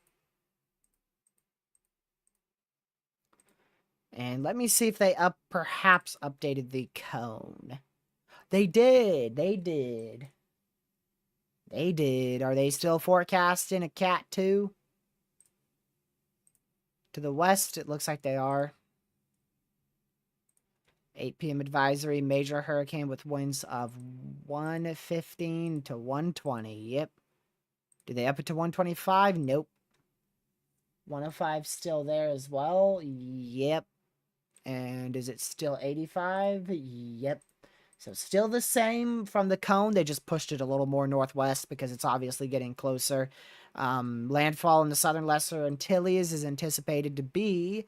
And let me see if they perhaps updated the cone. They did. They did. They did. Are they still forecasting a Cat 2? To the west, it looks like they are. 8 p.m. advisory, major hurricane with winds of 115 to 120. Yep. Did they up it to 125? Nope. 105 still there as well. Yep. And is it still 85? Yep. So still the same from the cone. They just pushed it a little more northwest because it's obviously getting closer. Landfall in the southern Lesser Antilles is anticipated to be...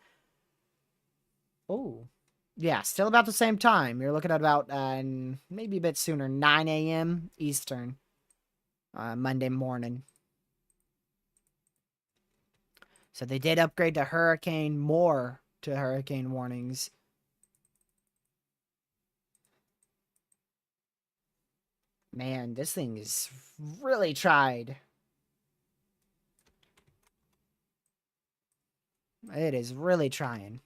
Oh. Yeah, still about the same time. You're looking at about maybe a bit sooner, 9 a.m. Eastern, Monday morning. So they did upgrade to hurricane more to hurricane warnings. Man, this thing is really tried. It is really trying.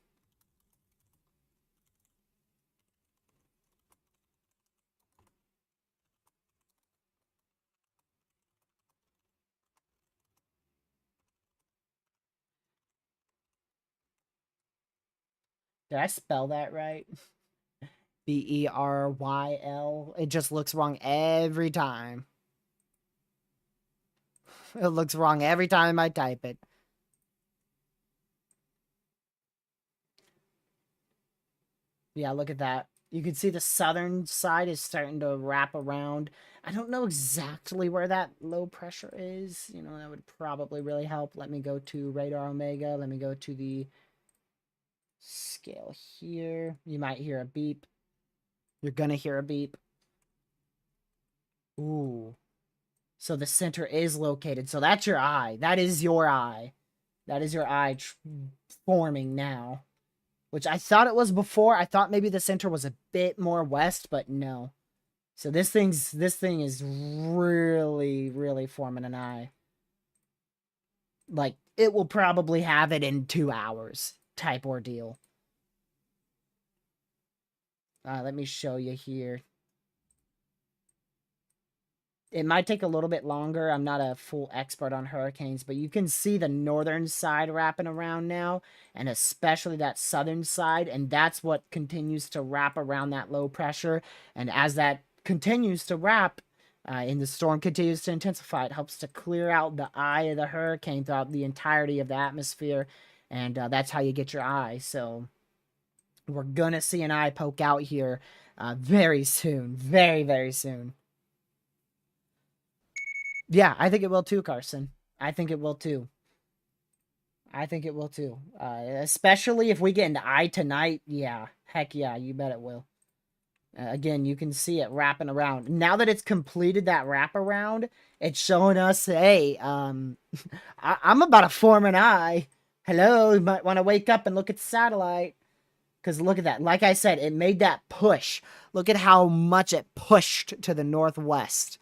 Did I spell that right? Beryle. It just looks wrong every time. It looks wrong every time I type it. Yeah, look at that. You can see the southern side is starting to wrap around. I don't know exactly where that low pressure is. You know, that would probably really help. Let me go to radar omega. Let me go to the scale here. You might hear a beep. You're gonna hear a beep. Ooh. So the center is located. So that's your eye. That is your eye. That is your eye forming now. Which I thought it was before. I thought maybe the center was a bit more west, but no. So this thing is really, really forming an eye. Like, it will probably have it in 2 hours type ordeal. Let me show you here. It might take a little bit longer. I'm not a full expert on hurricanes, but you can see the northern side wrapping around now, and especially that southern side, and that's what continues to wrap around that low pressure. And as that continues to wrap, and the storm continues to intensify, it helps to clear out the eye of the hurricane throughout the entirety of the atmosphere, and that's how you get your eye. So we're gonna see an eye poke out here very soon, very, very soon. Yeah, I think it will too, Carson. I think it will too. I think it will too. Especially if we get into eye tonight. Yeah, heck yeah, you bet it will. Again, you can see it wrapping around. Now that it's completed that wraparound, it's showing us, hey, I'm about to form an eye. Hello, you might want to wake up and look at the satellite. Because look at that. Like I said, it made that push. Look at how much it pushed to the northwest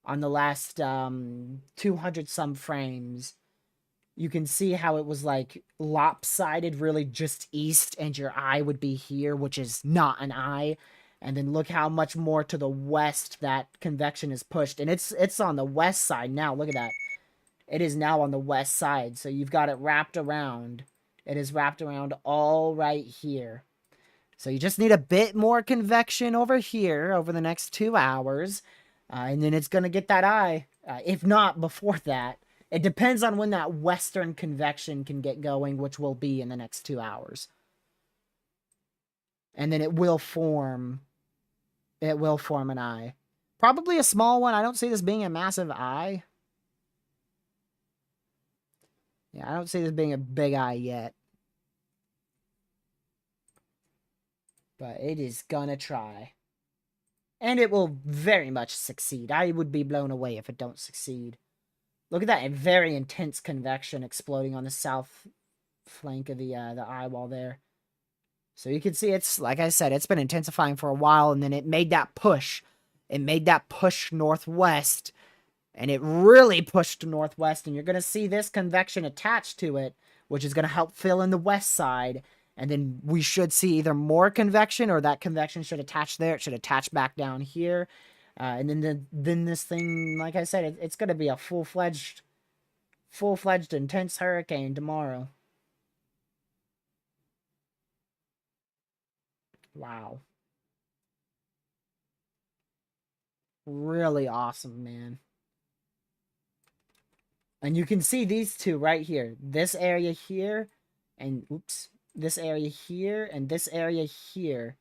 on the last 200 some frames. You can see how it was like lopsided really just east, and your eye would be here, which is not an eye. And then look how much more to the west that convection is pushed. And it's on the west side now. Look at that. It is now on the west side. So you've got it wrapped around. It is wrapped around all right here. So you just need a bit more convection over here over the next 2 hours. And then it's going to get that eye. If not before that. It depends on when that western convection can get going, which will be in the next 2 hours. And then it will form an eye. Probably a small one. I don't see this being a massive eye. Yeah, I don't see this being a big eye yet. But it is gonna try. And it will very much succeed. I would be blown away if it don't succeed. Look at that very intense convection exploding on the south flank of the eye wall there. So you can see it's, like I said, it's been intensifying for a while, and then it made that push. It made that push northwest, and it really pushed northwest, and you're going to see this convection attached to it, which is going to help fill in the west side, and then we should see either more convection, or that convection should attach there. It should attach back down here, and then this thing, like I said, it's going to be a full-fledged intense hurricane tomorrow. Wow. Really awesome, man. And you can see these two right here. This area here, and oops, this area here, and this area here.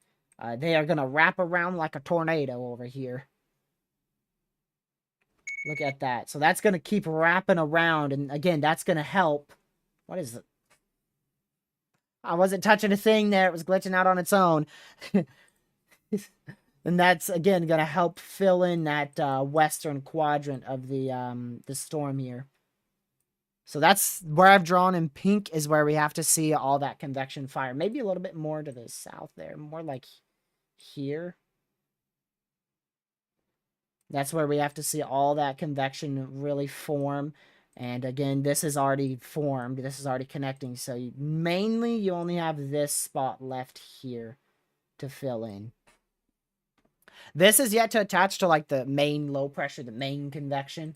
They are going to wrap around like a tornado over here. Look at that. So that's going to keep wrapping around. And again, that's going to help. What is it? I wasn't touching a thing there. It was glitching out on its own. And that's, again, going to help fill in that western quadrant of the storm here. So that's where I've drawn in pink is where we have to see all that convection fire. Maybe a little bit more to the south there. More like here. That's where we have to see all that convection really form. And again, this is already formed. This is already connecting. So mainly you only have this spot left here to fill in. This is yet to attach to like the main low pressure, the main convection.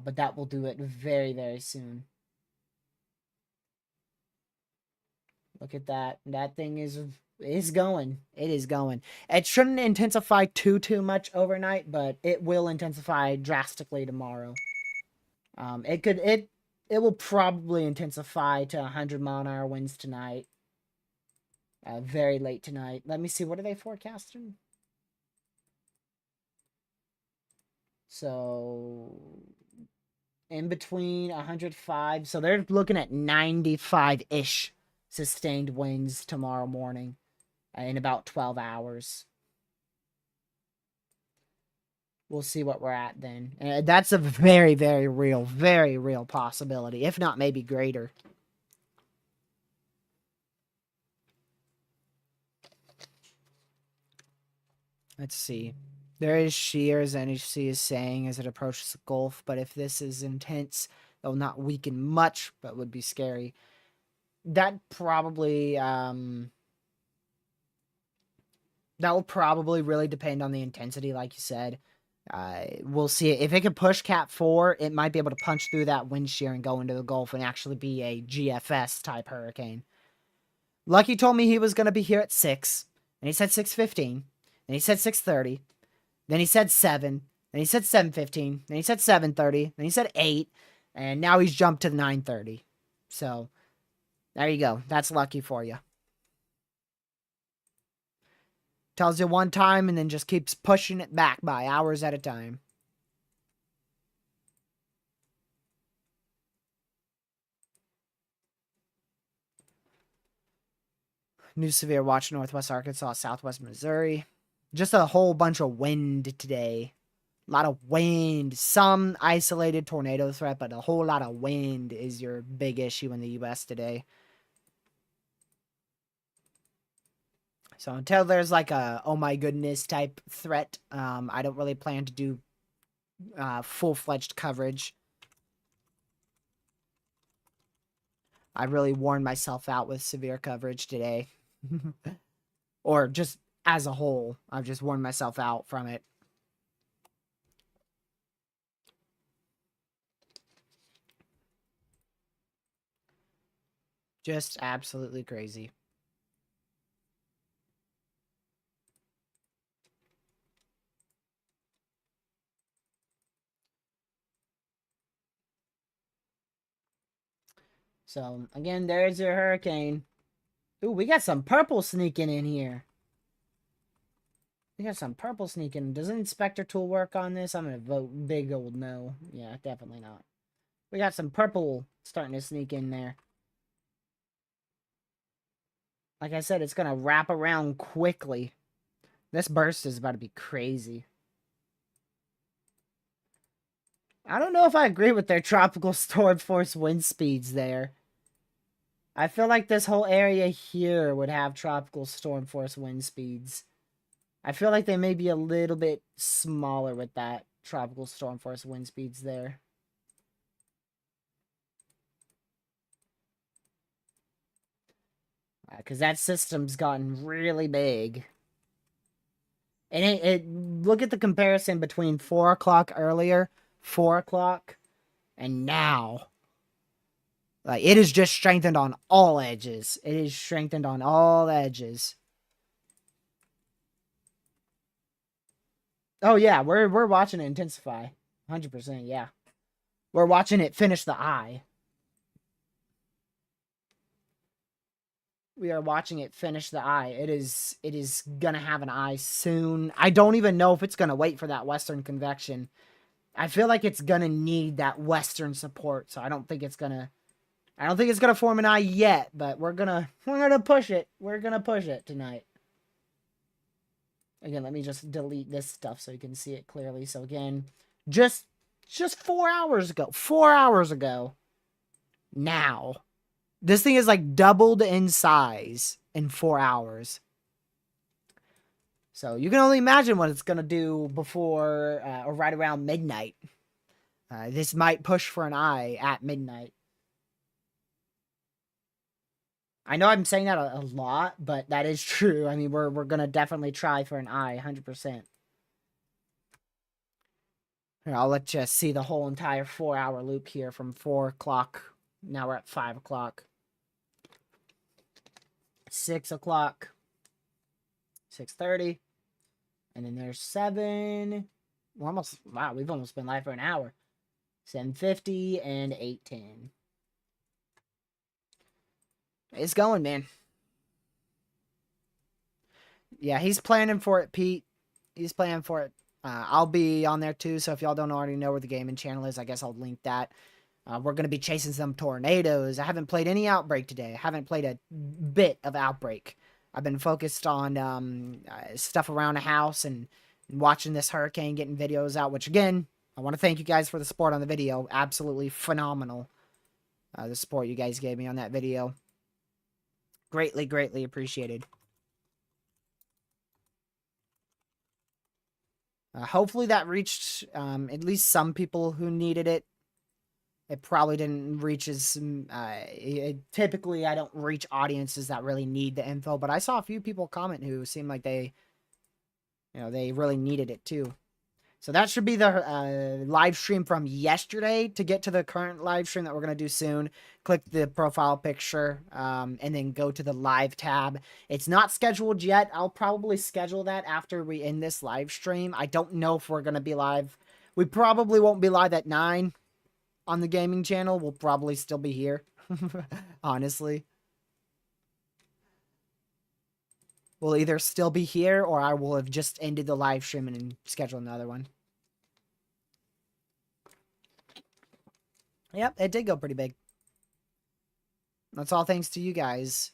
But that will do it very, very soon. Look at that. That thing is going. It is going. It shouldn't intensify too much overnight, but it will intensify drastically tomorrow. It will probably intensify to 100-mile-an-hour winds tonight. Very late tonight. Let me see. What are they forecasting? So in between 105. So they're looking at 95-ish sustained winds tomorrow morning in about 12 hours. We'll see what we're at then. That's a very, very real possibility, if not maybe greater. Let's see. There is shear, as NHC is saying, as it approaches the Gulf, but if this is intense, it will not weaken much, but would be scary. That probably, that will probably really depend on the intensity, like you said. We'll see. If it can push Cat 4, it might be able to punch through that wind shear and go into the Gulf and actually be a GFS-type hurricane. Lucky told me he was going to be here at 6, and he said 6:15, and he said 6:30, then he said 7, then he said 7:15, then he said 7:30, then he said 8, and now he's jumped to 9:30. So, there you go. That's lucky for you. Tells you one time and then just keeps pushing it back by hours at a time. New severe watch northwest Arkansas, southwest Missouri. Just a whole bunch of wind today. A lot of wind. Some isolated tornado threat, but a whole lot of wind is your big issue in the U.S. today. So until there's like a oh my goodness type threat, I don't really plan to do full-fledged coverage. I really worn myself out with severe coverage today. Or just as a whole. I've just worn myself out from it. Just absolutely crazy. So, again, there's your hurricane. Ooh, we got some purple sneaking in here. We got some purple sneaking. Does an inspector tool work on this? I'm going to vote big old no. Yeah, definitely not. We got some purple starting to sneak in there. Like I said, it's going to wrap around quickly. This burst is about to be crazy. I don't know if I agree with their tropical storm force wind speeds there. I feel like this whole area here would have tropical storm force wind speeds. I feel like they may be a little bit smaller with that tropical storm force wind speeds there. Because that system's gotten really big. And look at the comparison between 4 o'clock earlier, 4 o'clock, and now. Like, it is just strengthened on all edges. It is strengthened on all edges. Oh, yeah, we're watching it intensify. 100%, yeah. We're watching it finish the eye. We are watching it finish the eye. It is gonna have an eye soon. I don't even know if it's gonna wait for that western convection. I feel like it's gonna need that western support, so I don't think it's gonna form an eye yet, but we're gonna push it. We're gonna push it tonight. Again, let me just delete this stuff so you can see it clearly. So again, just 4 hours ago. 4 hours ago. Now. This thing is like doubled in size in 4 hours. So you can only imagine what it's going to do before or right around midnight. This might push for an eye at midnight. I know I'm saying that a lot, but that is true. I mean, we're going to definitely try for an eye, 100%. Here, I'll let you see the whole entire 4-hour loop here from 4 o'clock. Now we're at 5 o'clock. 6 o'clock. 6:30. And then there's 7. Wow, we've almost been live for an hour. 7:50 and 8:10. It's going, man. Yeah, he's planning for it, Pete. He's planning for it. I'll be on there too, so if y'all don't already know where the gaming channel is, I guess I'll link that. We're going to be chasing some tornadoes. I haven't played any Outbreak today. I haven't played a bit of Outbreak. I've been focused on stuff around the house and watching this hurricane, getting videos out, which again, I want to thank you guys for the support on the video. Absolutely phenomenal. The support you guys gave me on that video. Greatly, greatly appreciated. Hopefully that reached at least some people who needed it. It probably didn't reach as... typically, I don't reach audiences that really need the info, but I saw a few people comment who seemed like they really needed it too. So that should be the live stream from yesterday. To get to the current live stream that we're going to do soon, click the profile picture and then go to the live tab. It's not scheduled yet. I'll probably schedule that after we end this live stream. I don't know if we're going to be live. We probably won't be live at 9 on the gaming channel. We'll probably still be here, honestly. We'll either still be here or I will have just ended the live stream and schedule another one. Yep, it did go pretty big. That's all thanks to you guys.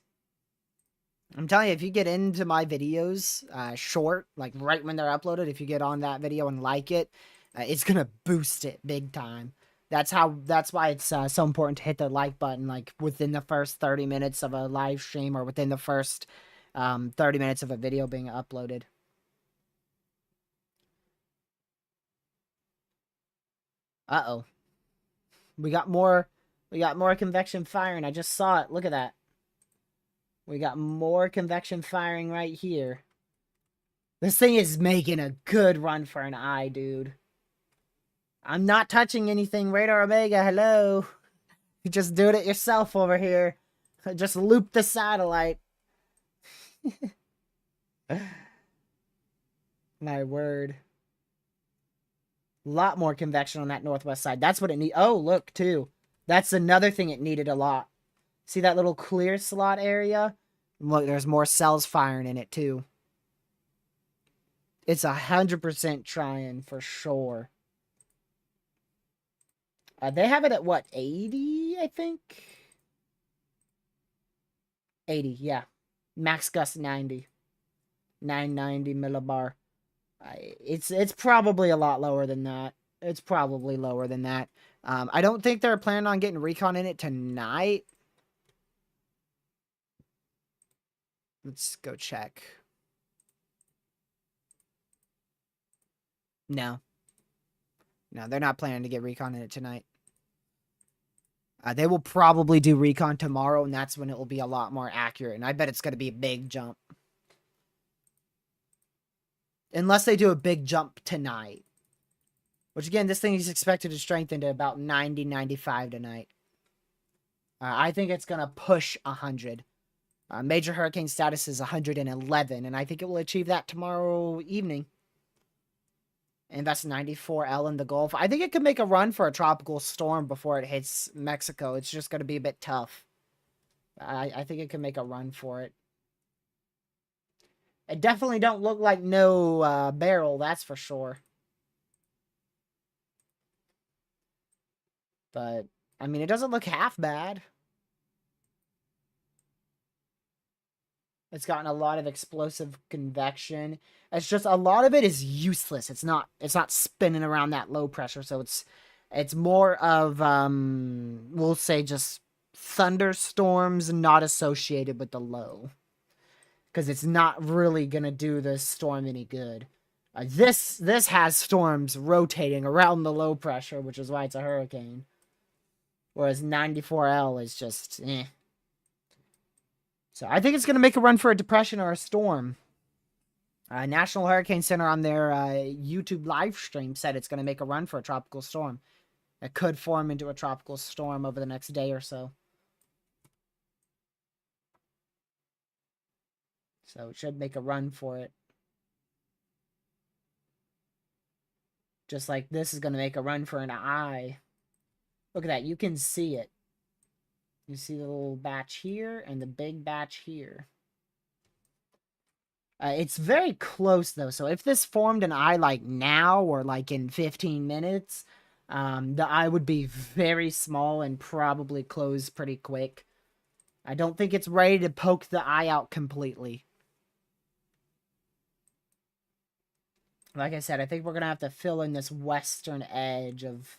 I'm telling you, if you get into my videos, short, like right when they're uploaded, if you get on that video and like it, it's going to boost it big time. That's why it's so important to hit the like button, like within the first 30 minutes of a live stream or within the first 30 minutes of a video being uploaded. Uh-oh. We got more convection firing. I just saw it. Look at that. We got more convection firing right here. This thing is making a good run for an eye, dude. I'm not touching anything. Radar Omega, hello. You just doing it yourself over here. Just loop the satellite. My word. A lot more convection on that northwest side. That's what it needs. Oh, look, too. That's another thing it needed a lot. See that little clear slot area? Look, there's more cells firing in it, too. It's 100% trying for sure. They have it at what, 80, I think? 80, yeah. Max gust 90. 990 millibar. It's probably a lot lower than that. It's probably lower than that. I don't think they're planning on getting recon in it tonight. Let's go check. No. No, they're not planning to get recon in it tonight. They will probably do recon tomorrow, and that's when it will be a lot more accurate. And I bet it's going to be a big jump. Unless they do a big jump tonight. Which, again, this thing is expected to strengthen to about 90, 95 tonight. I think it's going to push 100. Major hurricane status is 111, and I think it will achieve that tomorrow evening. And that's 94L in the Gulf. I think it could make a run for a tropical storm before it hits Mexico. It's just going to be a bit tough. I think it can make a run for it. It definitely don't look like no barrel, that's for sure. But, I mean, it doesn't look half bad. It's gotten a lot of explosive convection. It's just a lot of it is useless. It's not spinning around that low pressure, so it's more of we'll say just thunderstorms not associated with the low. Because it's not really gonna do the storm any good. This has storms rotating around the low pressure, which is why it's a hurricane. Whereas 94L is just eh. So I think it's going to make a run for a depression or a storm. National Hurricane Center on their YouTube live stream said it's going to make a run for a tropical storm. It could form into a tropical storm over the next day or so. So it should make a run for it. Just like this is going to make a run for an eye. Look at that. You can see it. You see the little batch here and the big batch here. It's very close, though. So if this formed an eye like now or like in 15 minutes, the eye would be very small and probably close pretty quick. I don't think it's ready to poke the eye out completely. Like I said, I think we're going to have to fill in this western edge of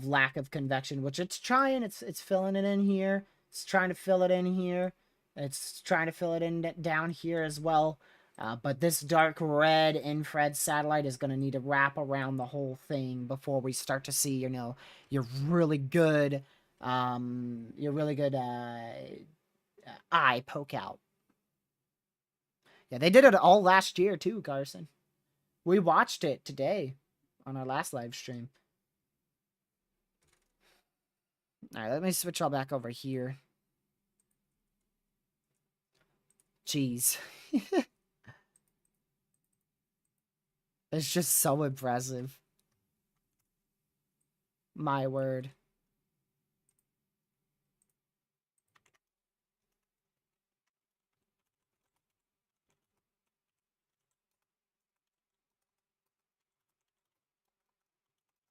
lack of convection, which it's trying. It's filling it in here. It's trying to fill it in here. It's trying to fill it in down here as well. But this dark red infrared satellite is going to need to wrap around the whole thing before we start to see, you know, your really good eye poke out. Yeah, they did it all last year too, Carson. We watched it today on our last live stream. All right, let me switch all back over here. Jeez. It's just so impressive. My word.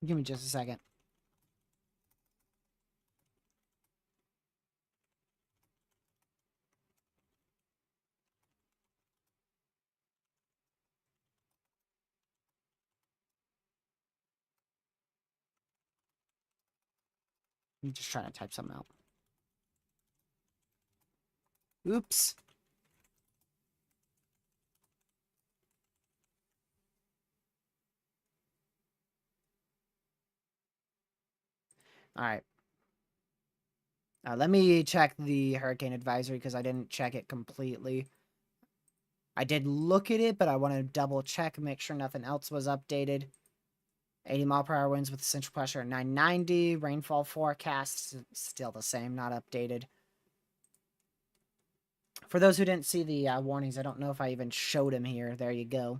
Give me just a second. I'm just trying to type something out. Oops. All right. Let me check the hurricane advisory because I didn't check it completely. I did look at it, but I want to double check and make sure nothing else was updated. 80-mile-per-hour winds with central pressure at 990. Rainfall forecast still the same, not updated. For those who didn't see the warnings, I don't know if I even showed them here. There you go.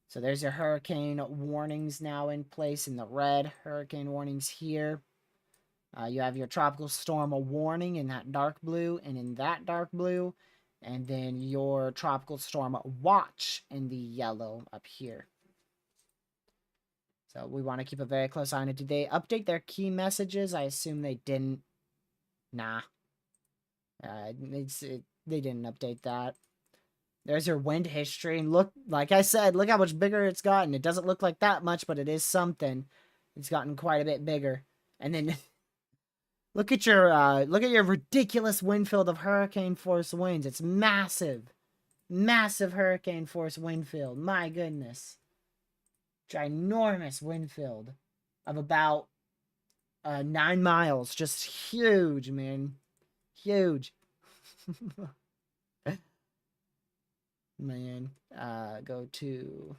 So there's your hurricane warnings now in place in the red. Hurricane warnings here. You have your tropical storm warning in that dark blue and in that dark blue. And then your tropical storm watch in the yellow up here. So we want to keep a very close eye on it. Did they update their key messages? I assume they didn't. Nah. They didn't update that. There's your wind history. And look, like I said, look how much bigger it's gotten. It doesn't look like that much, but it is something. It's gotten quite a bit bigger. And then look at your ridiculous wind field of hurricane force winds. It's massive. Massive hurricane force wind field. My goodness. Ginormous wind field of about 9 miles. Just huge, man. Huge. Man. Go to...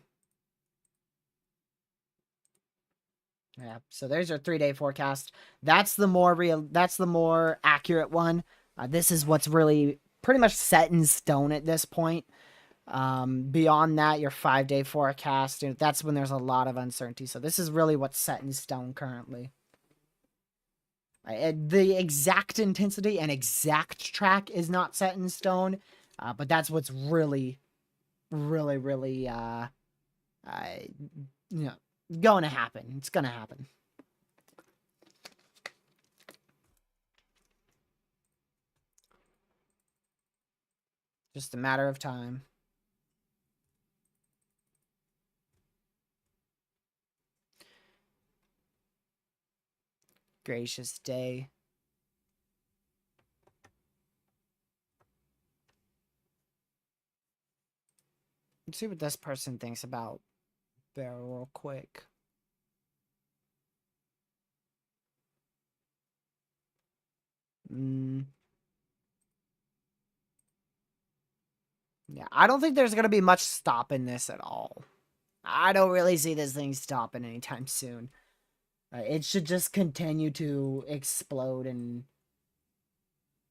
Yeah, so there's your 3-day forecast. That's the more accurate one. This is what's really pretty much set in stone at this point. Beyond that, your 5-day forecast, that's when there's a lot of uncertainty. So this is really what's set in stone currently. The exact intensity and exact track is not set in stone, but that's what's really, really, really, going to happen. It's going to happen. Just a matter of time. Gracious day. Let's see what this person thinks about Bear real quick. Yeah, I don't think there's going to be much stopping this at all. I don't really see this thing stopping anytime soon. It should just continue to explode and...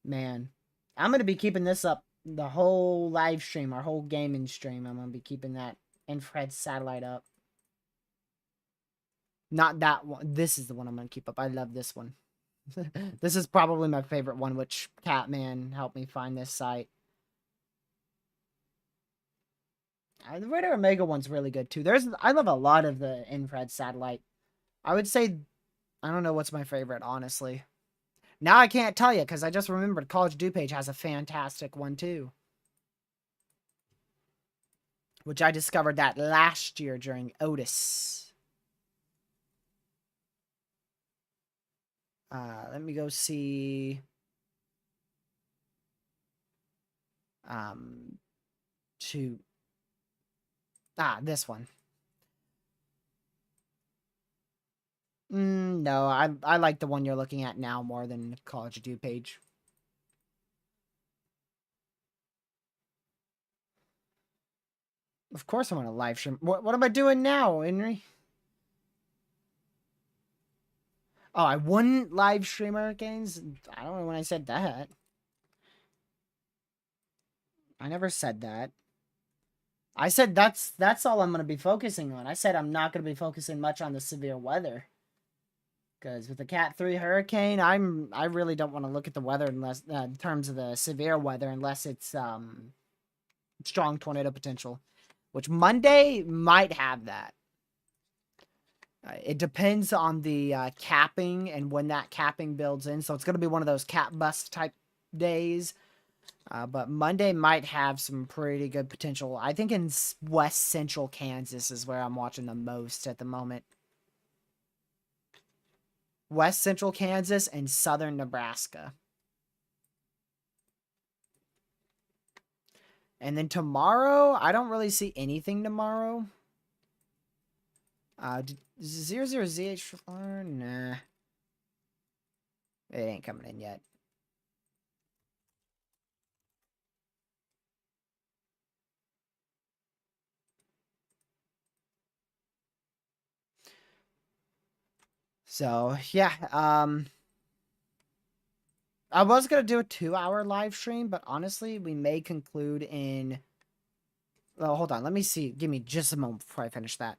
Man. I'm going to be keeping this up the whole live stream, our whole gaming stream. I'm going to be keeping that infrared satellite up. Not that one. This is the one I'm going to keep up. I love this one. This is probably my favorite one, which Catman helped me find this site. The Radar Omega one's really good too. I love a lot of the infrared satellite. I would say, I don't know what's my favorite, honestly. Now I can't tell you because I just remembered College DuPage has a fantastic one too. Which I discovered that last year during Otis. Let me go see. This one. No, I like the one you're looking at now more than College DuPage. Of course I want to live stream. What am I doing now, Henry? Oh, I wouldn't live stream Hurricanes? I don't know when I said that. I never said that. I said that's all I'm going to be focusing on. I said I'm not going to be focusing much on the severe weather. Because with the Cat 3 hurricane, I really don't want to look at the weather unless in terms of the severe weather unless it's strong tornado potential, which Monday might have that. It depends on the capping and when that capping builds in. So it's going to be one of those cap bust type days. But Monday might have some pretty good potential. I think in west central Kansas is where I'm watching the most at the moment. West central Kansas and southern Nebraska. And then tomorrow, I don't really see anything tomorrow. 00ZH4, nah. It ain't coming in yet. So yeah, I was gonna do a 2-hour live stream, but honestly, we may conclude in. Oh, hold on. Let me see. Give me just a moment before I finish that.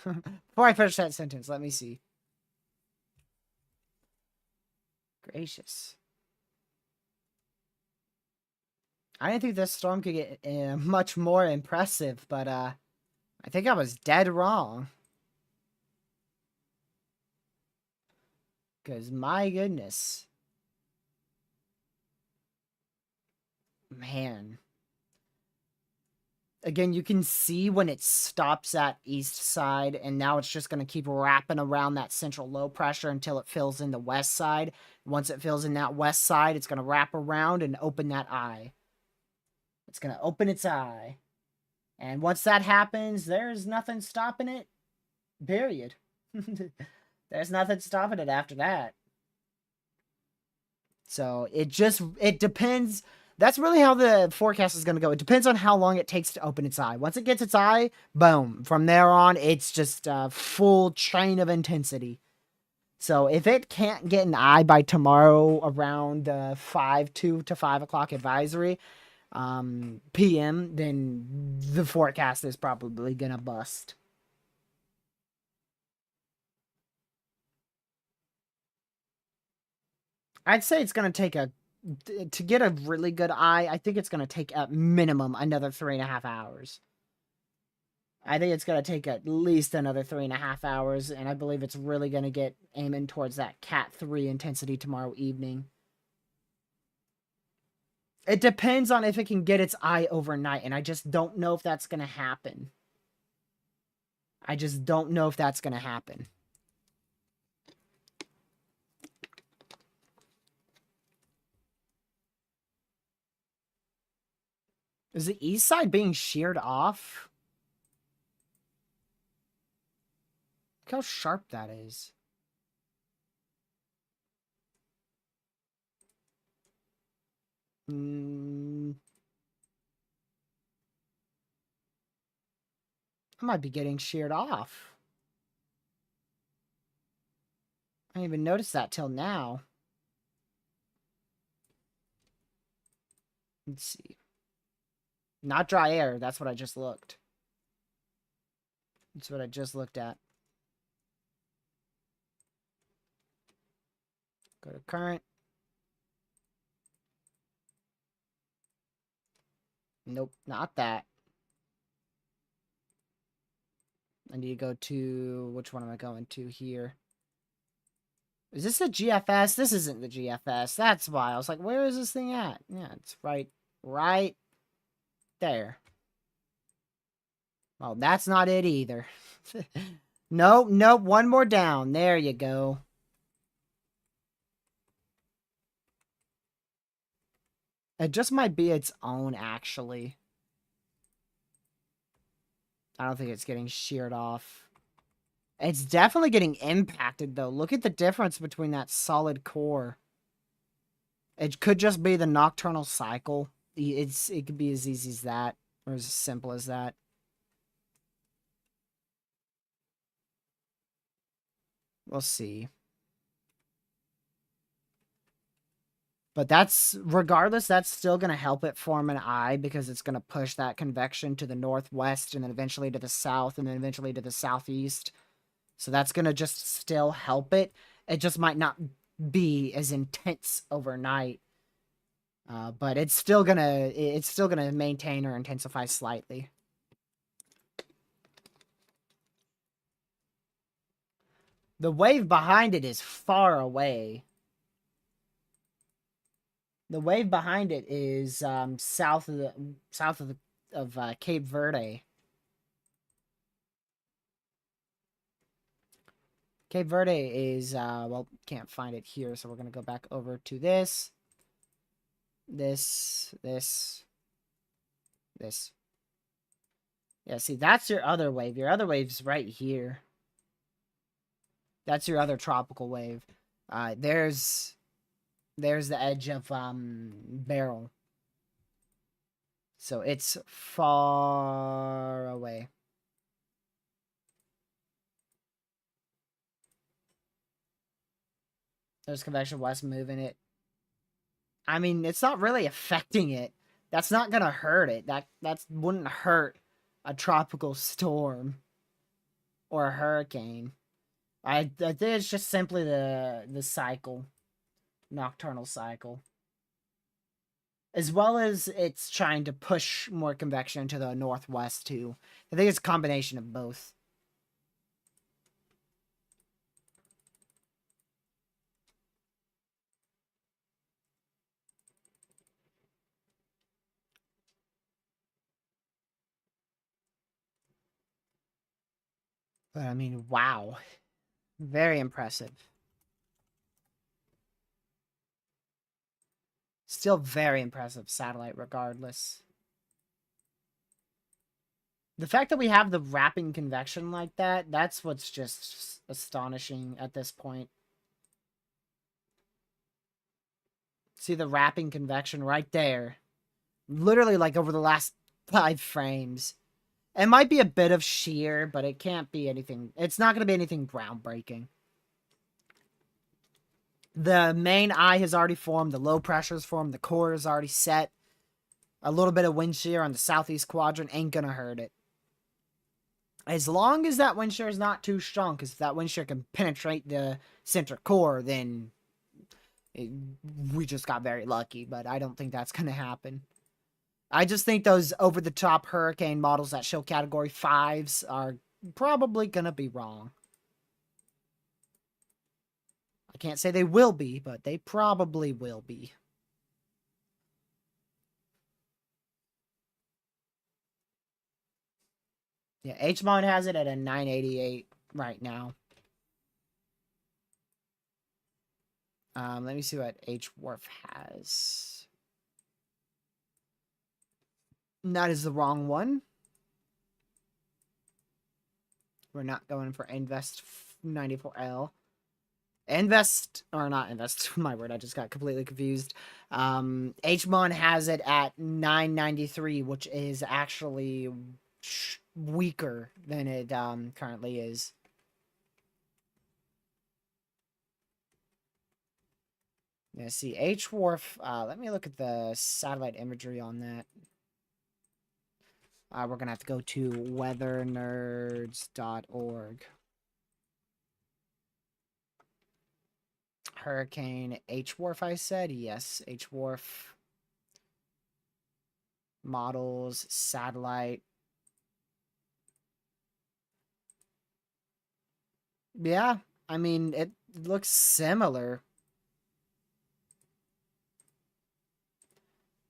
Before I finish that sentence, let me see. Gracious. I didn't think this storm could get much more impressive, but I think I was dead wrong. Because my goodness. Man. Again, you can see when it stops at east side, and now it's just going to keep wrapping around that central low pressure until it fills in the west side. Once it fills in that west side, it's going to wrap around and open that eye. It's going to open its eye. And once that happens, there's nothing stopping it. Period. There's nothing stopping it after that. So it depends. That's really how the forecast is going to go. It depends on how long it takes to open its eye. Once it gets its eye, boom. From there on, it's just a full train of intensity. So if it can't get an eye by tomorrow around 2 to 5 o'clock advisory PM, then the forecast is probably going to bust. I'd say it's going to take to get a really good eye, I think it's going to take at minimum another 3.5 hours. I think it's going to take at least another 3.5 hours, and I believe it's really going to get aiming towards that Cat 3 intensity tomorrow evening. It depends on if it can get its eye overnight, and I just don't know if that's going to happen. I just don't know if that's going to happen. Is the east side being sheared off? Look how sharp that is. I might be getting sheared off. I didn't even notice that till now. Let's see. Not dry air. That's what I just looked. That's what I just looked at. Go to current. Nope, not that. I need to go to... Which one am I going to here? Is this a GFS? This isn't the GFS. That's why. I was like, where is this thing at? Yeah, it's right there. Well, that's not it either. Nope, nope. One more down. There you go. It just might be its own, actually. I don't think it's getting sheared off. It's definitely getting impacted, though. Look at the difference between that solid core. It could just be the nocturnal cycle. It could be as easy as that, or as simple as that. We'll see. But regardless, that's still going to help it form an eye because it's going to push that convection to the northwest and then eventually to the south and then eventually to the southeast. So that's going to just still help it. It just might not be as intense overnight. But it's still gonna maintain or intensify slightly. The wave behind it is far away. The wave behind it is south of Cape Verde. Cape Verde is well, can't find it here, so we're gonna go back over to this. Yeah, see, that's your other wave. Your other wave's right here. That's your other tropical wave. There's the edge of Barrel. So it's far away. There's convection west moving it. I mean, it's not really affecting it. That's not gonna hurt it. That wouldn't hurt a tropical storm or a hurricane. I think it's just simply the cycle, nocturnal cycle, as well as it's trying to push more convection into the northwest too. I think it's a combination of both. But I mean, wow, very impressive. Still very impressive satellite, regardless. The fact that we have the wrapping convection like that, that's what's just astonishing at this point. See the wrapping convection right there. Literally like over the last 5 frames. It might be a bit of shear, but it can't be anything. It's not going to be anything groundbreaking. The main eye has already formed. The low pressure is formed. The core is already set. A little bit of wind shear on the southeast quadrant ain't going to hurt it. As long as that wind shear is not too strong, because if that wind shear can penetrate the center core, then we just got very lucky. But I don't think that's going to happen. I just think those over-the-top hurricane models that show Category 5s are probably going to be wrong. I can't say they will be, but they probably will be. Yeah, HMON has it at a 988 right now. Let me see what H-Wharf has. That is the wrong one. We're not going for Invest 94L. Invest, or not Invest, my word, I just got completely confused. HMON has it at 993, which is actually weaker than it currently is. Yeah, see, H-Wharf, let me look at the satellite imagery on that. We're going to have to go to weathernerds.org. Hurricane H-Wharf, I said? Yes, H-Wharf. Models, satellite. Yeah, I mean, it looks similar.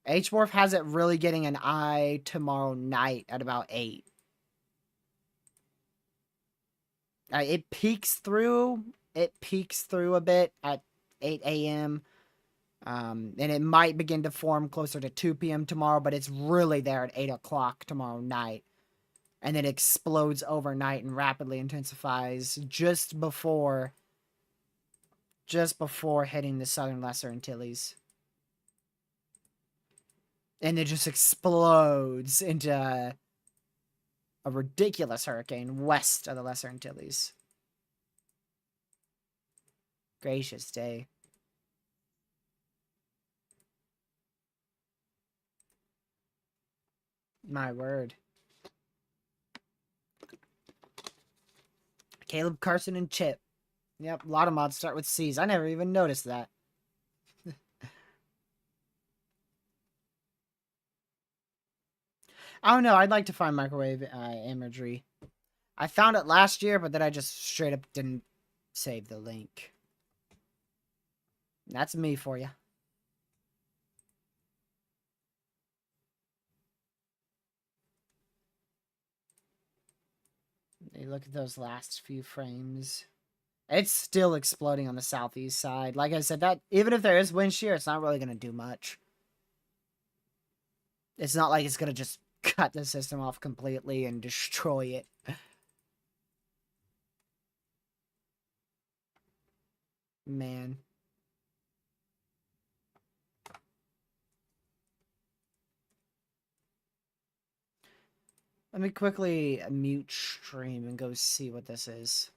H-Wharf has it really getting an eye tomorrow night at about 8. It peaks through a bit at 8 a.m. And it might begin to form closer to 2 p.m. tomorrow, but it's really there at 8 o'clock tomorrow night. And then explodes overnight and rapidly intensifies just before hitting the southern Lesser Antilles. And it just explodes into a ridiculous hurricane west of the Lesser Antilles. Gracious day. My word. Caleb, Carson, and Chip. Yep, a lot of mods start with C's. I never even noticed that. I don't know. I'd like to find microwave imagery. I found it last year, but then I just straight up didn't save the link. That's me for you. You look at those last few frames. It's still exploding on the southeast side. Like I said, that even if there is wind shear, it's not really going to do much. It's not like it's going to just cut the system off completely and destroy it. Man. Let me quickly mute stream and go see what this is.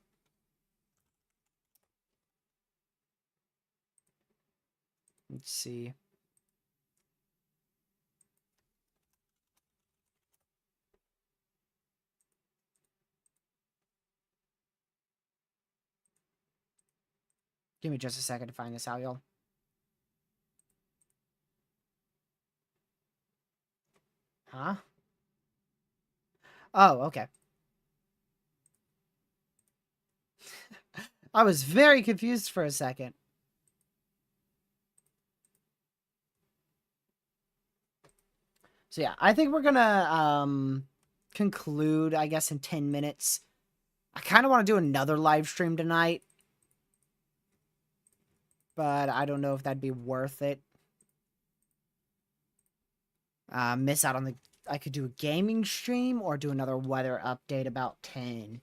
Let's see. Give me just a second to find this out, y'all. Huh? Oh, okay. I was very confused for a second. So yeah, I think we're gonna conclude, I guess, in 10 minutes. I kind of want to do another live stream tonight, but I don't know if that'd be worth it. Miss out on the... I could do a gaming stream or do another weather update about 10.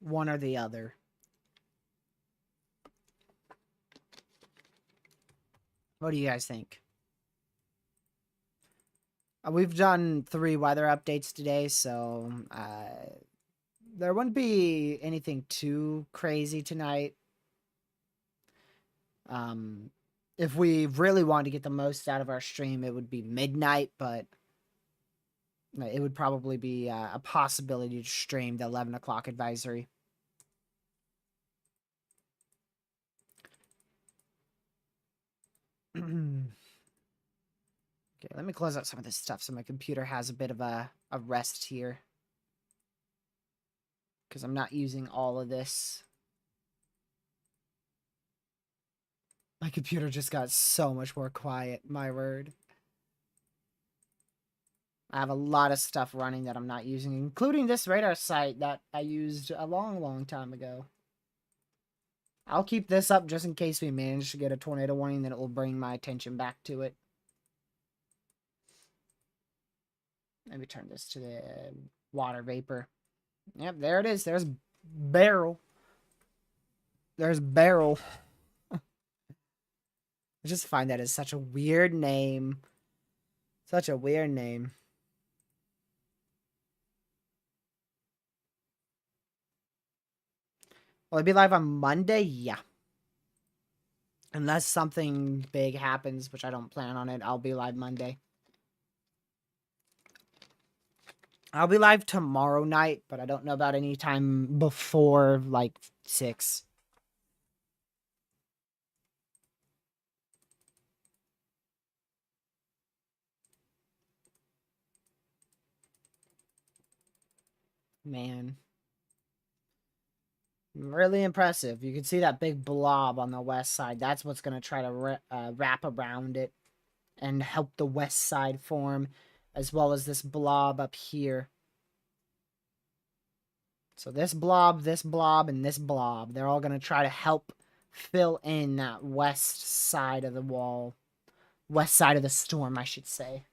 One or the other. What do you guys think? We've done 3 weather updates today, so there wouldn't be anything too crazy tonight. If we really wanted to get the most out of our stream, it would be midnight, but it would probably be a possibility to stream the 11 o'clock advisory. Okay, let me close out some of this stuff so my computer has a bit of a rest here. Because I'm not using all of this. My computer just got so much more quiet, my word. I have a lot of stuff running that I'm not using, including this radar site that I used a long, long time ago. I'll keep this up just in case we manage to get a tornado warning, then it will bring my attention back to it. Maybe turn this to the water vapor. Yep, there it is. There's Barrel. There's Barrel. I just find that is such a weird name. Such a weird name. Will it be live on Monday? Yeah. Unless something big happens, which I don't plan on it, I'll be live Monday. I'll be live tomorrow night, but I don't know about any time before, like, 6. Man. Really impressive. You can see that big blob on the west side. That's what's going to try to wrap around it and help the west side form, as well as this blob up here. So this blob, and this blob, they're all going to try to help fill in that west side of the wall. West side of the storm, I should say.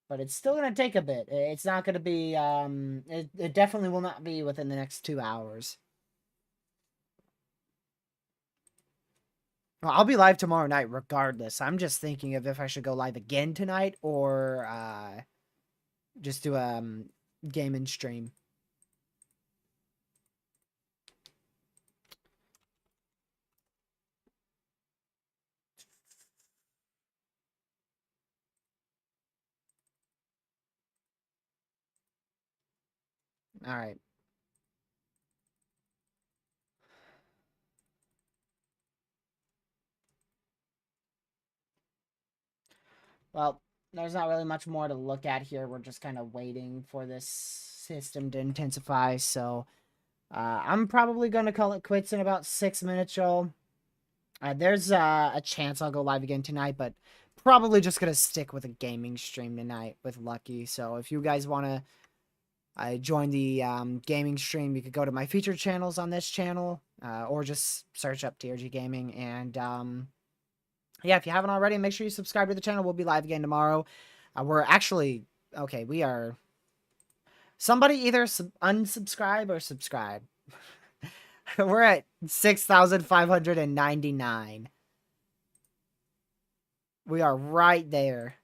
But it's still going to take a bit. It's not going to be, it definitely will not be within the next 2 hours. Well, I'll be live tomorrow night regardless. I'm just thinking of if I should go live again tonight or just do a game and stream. All right. Well, there's not really much more to look at here. We're just kind of waiting for this system to intensify. So I'm probably going to call it quits in about 6 minutes, y'all. There's a chance I'll go live again tonight, but probably just going to stick with a gaming stream tonight with Lucky. So if you guys want to join the gaming stream, you could go to my featured channels on this channel or just search up TRG Gaming. And yeah, if you haven't already, make sure you subscribe to the channel. We'll be live again tomorrow. We're actually, okay, we are, somebody either unsubscribe or subscribe. We're at 6,599. We are right there.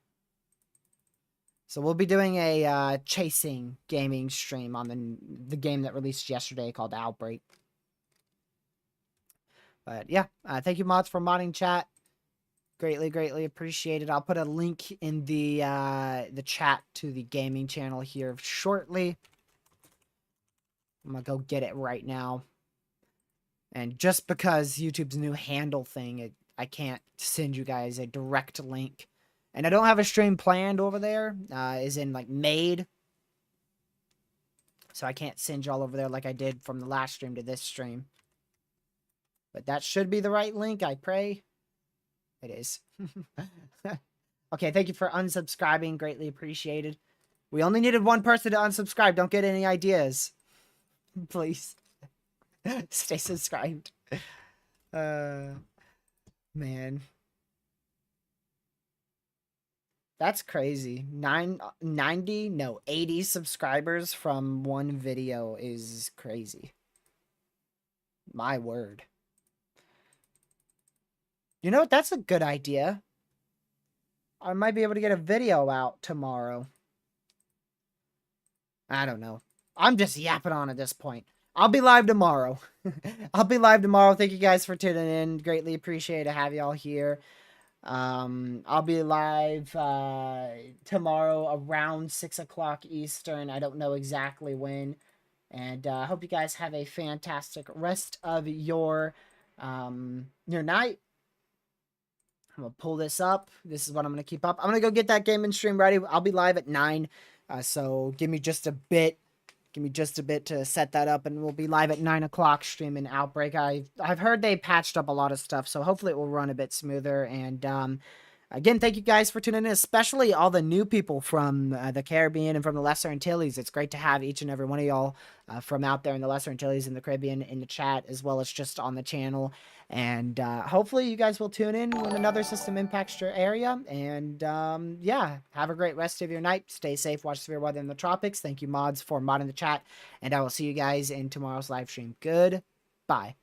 So we'll be doing a chasing gaming stream on the game that released yesterday called Outbreak. But yeah, thank you mods for modding chat. Greatly appreciated. I'll put a link in the chat to the gaming channel here shortly. I'm gonna go get it right now. And just because YouTube's new handle thing, I can't send you guys a direct link. And I don't have a stream planned over there, is in like made. So I can't send y'all over there like I did from the last stream to this stream. But that should be the right link, I pray. It is. Okay, thank you for unsubscribing. Greatly appreciated. We only needed one person to unsubscribe. Don't get any ideas. Please. Stay subscribed. Man. That's crazy. 80 subscribers from one video is crazy. My word. You know what? That's a good idea. I might be able to get a video out tomorrow. I don't know. I'm just yapping on at this point. I'll be live tomorrow. I'll be live tomorrow. Thank you guys for tuning in. Greatly appreciate to have y'all here. I'll be live tomorrow around 6 o'clock Eastern. I don't know exactly when. And I hope you guys have a fantastic rest of your night. I'm going to pull this up. This is what I'm going to keep up. I'm going to go get that gaming stream ready. I'll be live at 9. So give me just a bit. Give me just a bit to set that up, and we'll be live at 9 o'clock streaming Outbreak. I've heard they patched up a lot of stuff, so hopefully it will run a bit smoother. And again, thank you guys for tuning in, especially all the new people from the Caribbean and from the Lesser Antilles. It's great to have each and every one of y'all from out there in the Lesser Antilles and the Caribbean in the chat, as well as just on the channel. And hopefully you guys will tune in when another system impacts your area. And yeah, have a great rest of your night. Stay safe. Watch severe weather in the tropics. Thank you, mods, for modding the chat. And I will see you guys in tomorrow's live stream. Goodbye.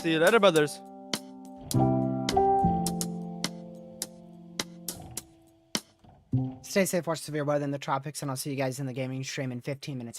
See you later, brothers. Stay safe, watch severe weather in the tropics, and I'll see you guys in the gaming stream in 15 minutes.